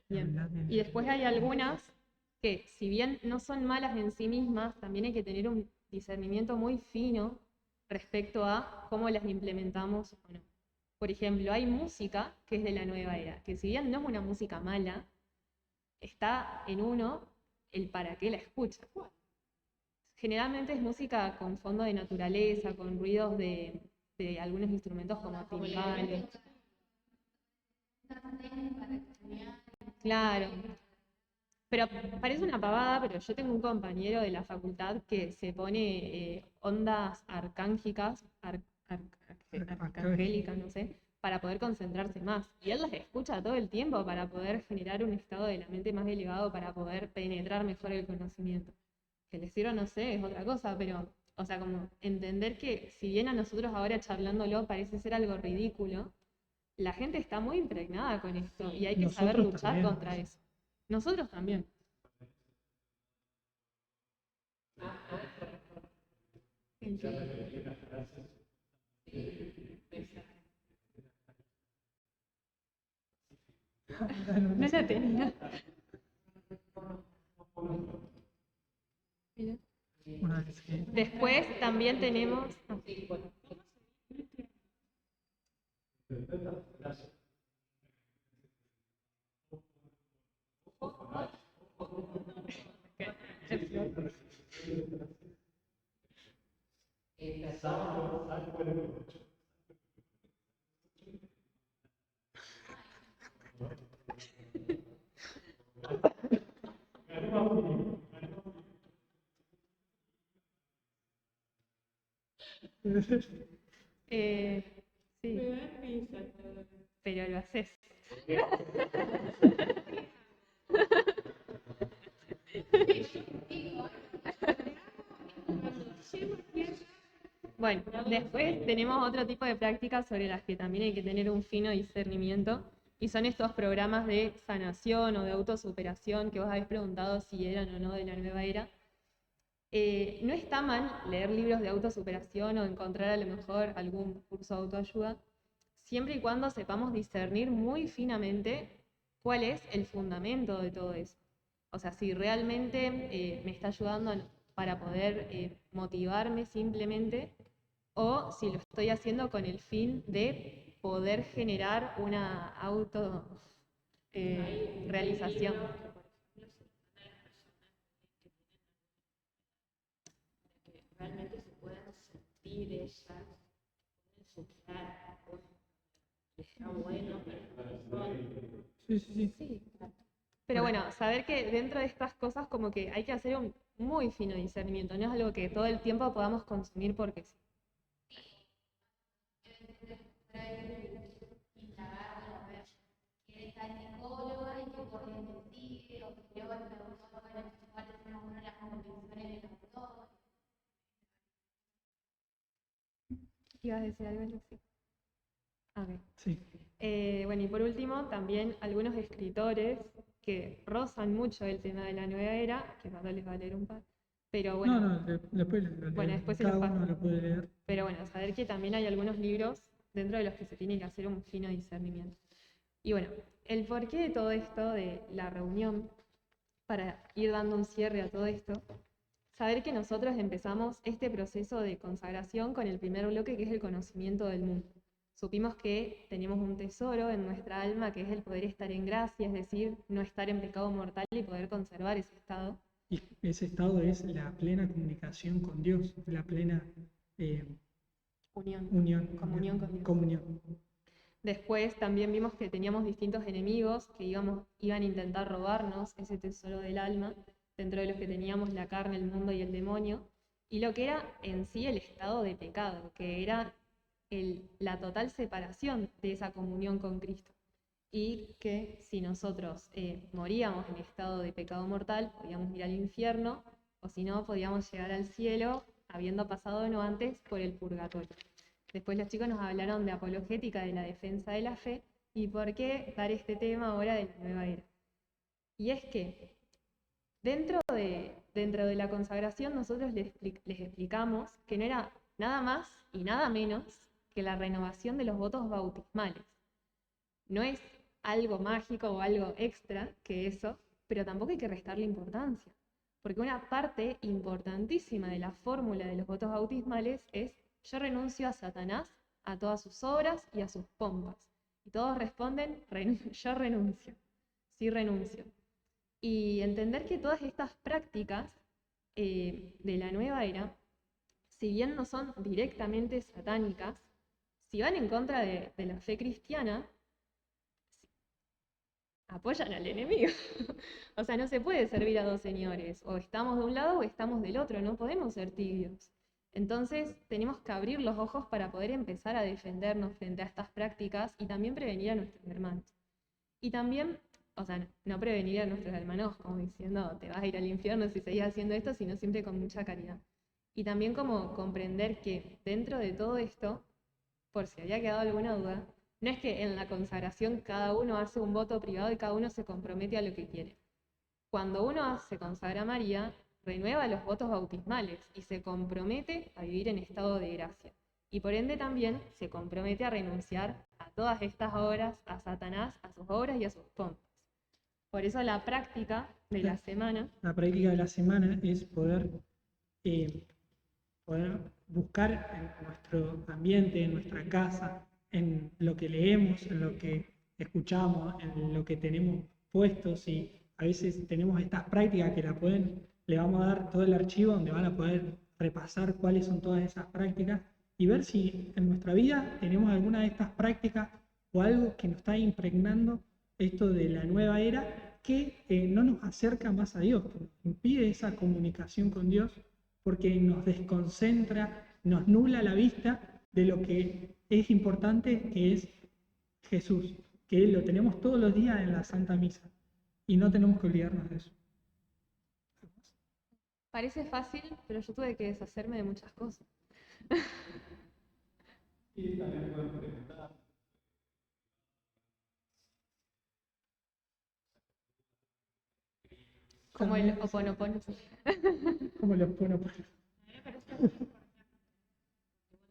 bien. Y después hay algunas que, si bien no son malas en sí mismas, también hay que tener un discernimiento muy fino respecto a cómo las implementamos o no. Por ejemplo, hay música que es de la nueva era, que si bien no es una música mala, está en uno el para qué la escucha. Generalmente es música con fondo de naturaleza, con ruidos de algunos instrumentos como timbales. Claro. Pero parece una pavada, pero yo tengo un compañero de la facultad que se pone ondas arcángicas, arcangélicas, no sé, para poder concentrarse más. Y él las escucha todo el tiempo para poder generar un estado de la mente más elevado, para poder penetrar mejor el conocimiento. Que les sirva, no sé, es otra cosa, pero, o sea, como entender que si bien a nosotros ahora charlándolo parece ser algo ridículo, la gente está muy impregnada con esto y hay que saber Nosotros luchar también. contra eso. Nosotros también. No la tenía. Mira. Una vez que- Después también tenemos... Sí, Me da risa todo. pero lo haces. Bueno, después tenemos otro tipo de prácticas sobre las que también hay que tener un fino discernimiento, y son estos programas de sanación o de autosuperación que vos habéis preguntado si eran o no de la nueva era. No está mal leer libros de autosuperación o encontrar a lo mejor algún curso de autoayuda, siempre y cuando sepamos discernir muy finamente cuál es el fundamento de todo eso. O sea, si realmente me está ayudando para poder motivarme simplemente, o si lo estoy haciendo con el fin de poder generar una auto realización. Que realmente se puedan sentir ellas en su cara. Está bueno, pero Sí. Pero bueno, saber que dentro de estas cosas como que hay que hacer un muy fino discernimiento, no es algo que todo el tiempo podamos consumir porque sí. ¿Ibas a decir algo, Alexi? Ok. Sí. Bueno, y por último, también algunos escritores que rozan mucho el tema de la nueva era, que ahora les va a leer un par, pero bueno, Después lo bueno, leo. después se Cada los paso. uno lo puede leer. Pero bueno, saber que también hay algunos libros dentro de los que se tiene que hacer un fino discernimiento. Y bueno, el porqué de todo esto, de la reunión, para ir dando un cierre a todo esto, saber que nosotros empezamos este proceso de consagración con el primer bloque, que es el conocimiento del mundo. Supimos que tenemos un tesoro en nuestra alma, que es el poder estar en gracia, es decir, no estar en pecado mortal y poder conservar ese estado. Y ese estado es la plena comunicación con Dios, la plena Comunión con Dios. comunión. Después también vimos que teníamos distintos enemigos que iban a intentar robarnos ese tesoro del alma, dentro de los que teníamos la carne, el mundo y el demonio, y lo que era en sí el estado de pecado, que era la total separación de esa comunión con Cristo. Y que si nosotros moríamos en estado de pecado mortal, podíamos ir al infierno, o si no, podíamos llegar al cielo, habiendo pasado no antes por el purgatorio. Después los chicos nos hablaron de apologética, de la defensa de la fe, y por qué dar este tema ahora de la nueva era. Y es que dentro de la consagración nosotros les explicamos que no era nada más y nada menos que la renovación de los votos bautismales. No es algo mágico o algo extra que eso, pero tampoco hay que restarle importancia, porque una parte importantísima de la fórmula de los votos bautismales es: yo renuncio a Satanás, a todas sus obras y a sus pompas. Y todos responden: yo renuncio, sí renuncio. Y entender que todas estas prácticas de la nueva era, si bien no son directamente satánicas, si van en contra de la fe cristiana, apoyan al enemigo. O sea, no se puede servir a dos señores, o estamos de un lado o estamos del otro, no podemos ser tibios. Entonces tenemos que abrir los ojos para poder empezar a defendernos frente a estas prácticas y también prevenir a nuestros hermanos. Y también, o sea, no prevenir a nuestros hermanos como diciendo te vas a ir al infierno si seguís haciendo esto, sino siempre con mucha caridad. Y también como comprender que dentro de todo esto, por si había quedado alguna duda, no es que en la consagración cada uno hace un voto privado y cada uno se compromete a lo que quiere. Cuando uno se consagra a María, renueva los votos bautismales y se compromete a vivir en estado de gracia. Y por ende también se compromete a renunciar a todas estas obras, a Satanás, a sus obras y a sus pompas. Por eso la práctica de la semana... La práctica de la semana es poder buscar en nuestro ambiente, en nuestra casa, en lo que leemos, en lo que escuchamos, en lo que tenemos puestos, y a veces tenemos estas prácticas que le vamos a dar todo el archivo donde van a poder repasar cuáles son todas esas prácticas y ver si en nuestra vida tenemos alguna de estas prácticas o algo que nos está impregnando esto de la nueva era que no nos acerca más a Dios, que nos impide esa comunicación con Dios porque nos desconcentra, nos nubla la vista de lo que es importante, que es Jesús, que lo tenemos todos los días en la Santa Misa y no tenemos que olvidarnos de eso. Parece fácil, pero yo tuve que deshacerme de muchas cosas. Y también pueden preguntar. Como el Ho'oponopono. Como los pone. A mí me parece muy importante.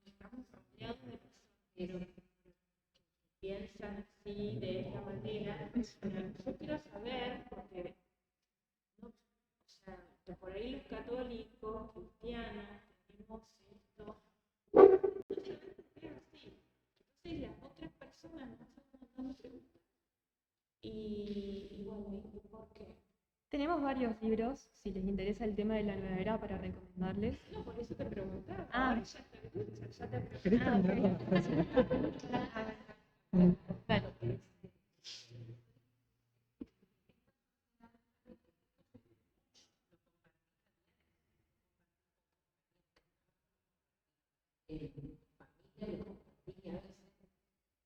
Estamos rodeados de personas que piensan así, de esta manera. Yo quiero saber, porque no, o sea, que por ahí los católicos, cristianos, tenemos esto. No solamente creen así. Entonces las otras personas nos hacen un montón de preguntas. Y bueno, ¿y por qué? Tenemos varios libros, si les interesa el tema de la nueva era, para recomendarles. No, por eso te preguntaba. Ah. Ahora ya te ¿Querés Ah, terminar con la frase? Dale.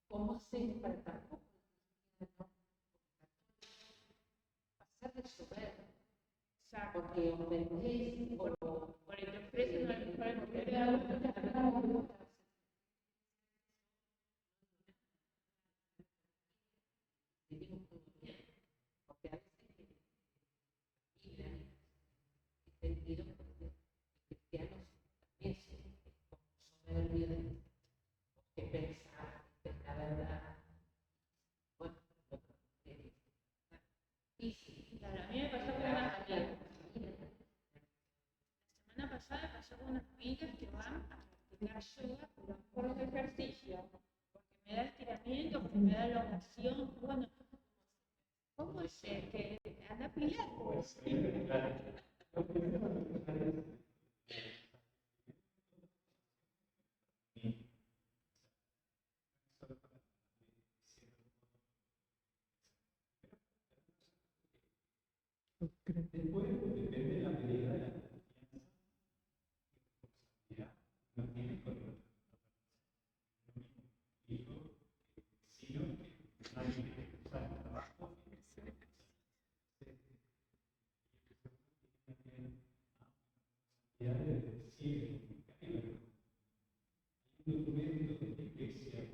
¿Cómo se despertar? Pasar de soberbia, Exacto. porque obedece Por el que ofrecen a los padres que le dan. porque a veces ira y sentido porque cristianos también se soberbia que pensar que la verdad, bueno, y Claro, a mí me pasó con una amiga. La semana pasada pasó con unas amigas que van a practicar yoga, pero por los ejercicios. Porque me da estiramiento, porque me da elongación. Bueno, ¿cómo es que anda a pilar? Pues. Después depende de la medida de la confianza y responsabilidad que uno tiene con el otro. Hijo, vecino, que nadie o sea, el trabajo, de decir, hay un documento de la iglesia que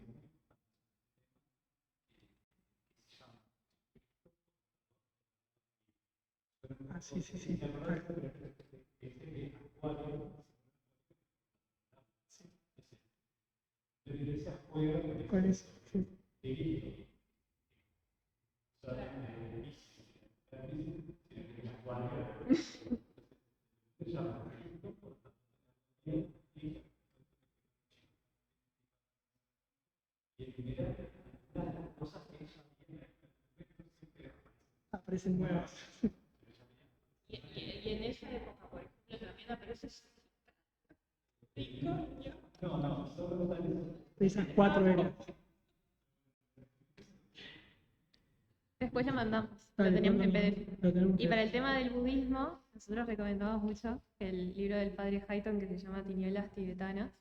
se llama. Ah, sí, sí, sí. ¿Cuál es? Sí. Aparecen nuevas. Y en esa época, por ejemplo, también aparece Esas 4 eran. Después lo mandamos, Dale, lo tenemos en mándalo, PDF. lo tenemos Y en para PDF. el tema del budismo, nosotros recomendamos mucho el libro del padre Hayton que se llama Tinieblas tibetanas.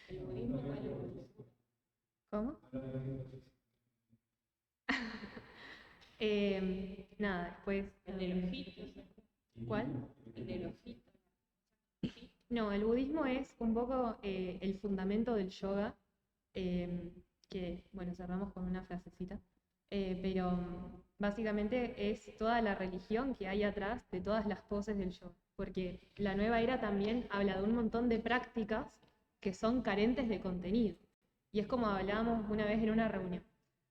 el budismo, ¿cuál es el budismo? ¿Cómo? Nada, después. El de los hitos. ¿Cuál? El de los hitos. No, el budismo es un poco el fundamento del yoga, que, bueno, cerramos con una frasecita, pero básicamente es toda la religión que hay atrás de todas las poses del yoga, porque la nueva era también habla de un montón de prácticas que son carentes de contenido, y es como hablábamos una vez en una reunión.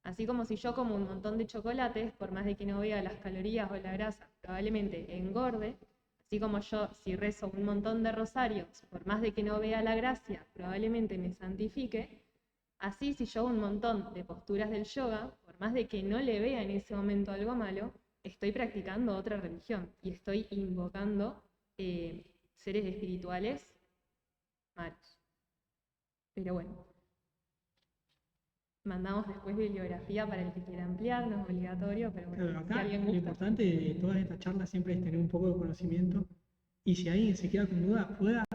Así como si yo como un montón de chocolates, por más de que no vea las calorías o la grasa, probablemente engorde. Así como yo, si rezo un montón de rosarios, por más de que no vea la gracia, probablemente me santifique. Así, si yo hago un montón de posturas del yoga, por más de que no le vea en ese momento algo malo, estoy practicando otra religión y estoy invocando seres espirituales malos. Pero bueno, mandamos después bibliografía para el que quiera ampliar, no es obligatorio, pero bueno, Claro, si acá alguien lo gusta. importante de todas estas charlas siempre es tener un poco de conocimiento y si alguien se queda con duda pueda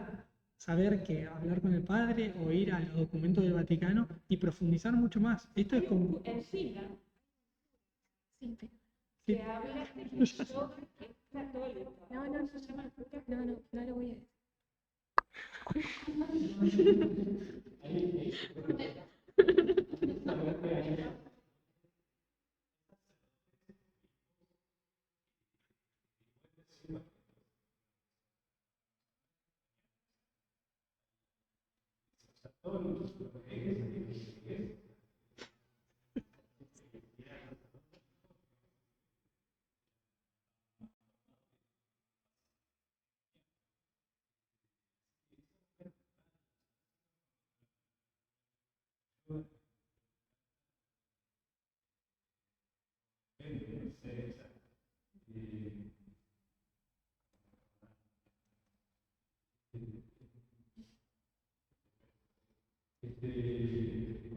saber que hablar con el padre o ir a los documentos del Vaticano y profundizar mucho más. Esto es como... En Sila, Sí, pero- que habla de que sobre es católico. No, ¿Cómo se llama el culto? no lo voy a decir. Por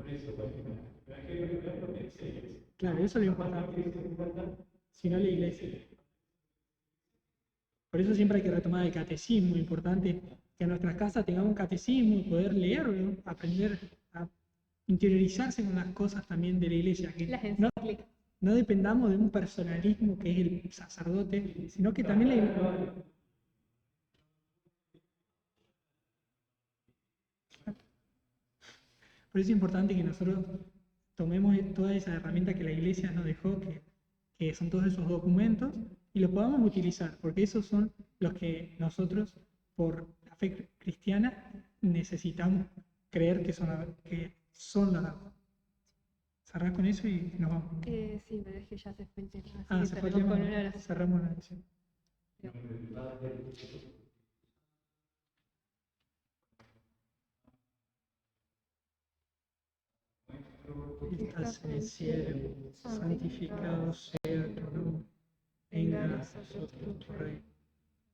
eso, hay que ver lo que dice la iglesia. Claro, eso es lo importante. Si no la iglesia. Por eso siempre hay que retomar el catecismo, importante que en nuestras casas tengamos un catecismo y poder leerlo, aprender a interiorizarse con las cosas también de la iglesia, que Las no, encíclicas. no dependamos de un personalismo que es el sacerdote, sino que también la... Por eso es importante que nosotros tomemos todas esas herramientas que la iglesia nos dejó, que son todos esos documentos, y los podamos utilizar, porque esos son los que nosotros, por la fe cristiana, necesitamos creer que son la verdad. Cerrar con eso y nos vamos. Sí, pero es que ya se fue el tema, así Ah, que se fue el cerramos tema. con una oración. Cerramos la oración. Que estás en el cielo, santificado sea tu nombre. Venga a nosotros tu reino.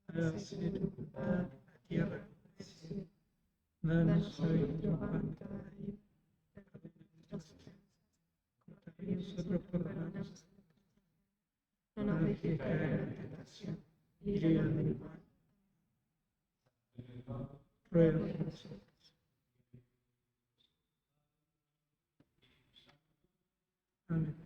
Hágase tu voluntad en la tierra como en el cielo. Danos hoy nuestro pan cada día. Perdona nuestras ofensas, como también nosotros perdonamos. No nos dejes caer en la tentación, y líbranos del mal. Ruega por nosotros. Amén.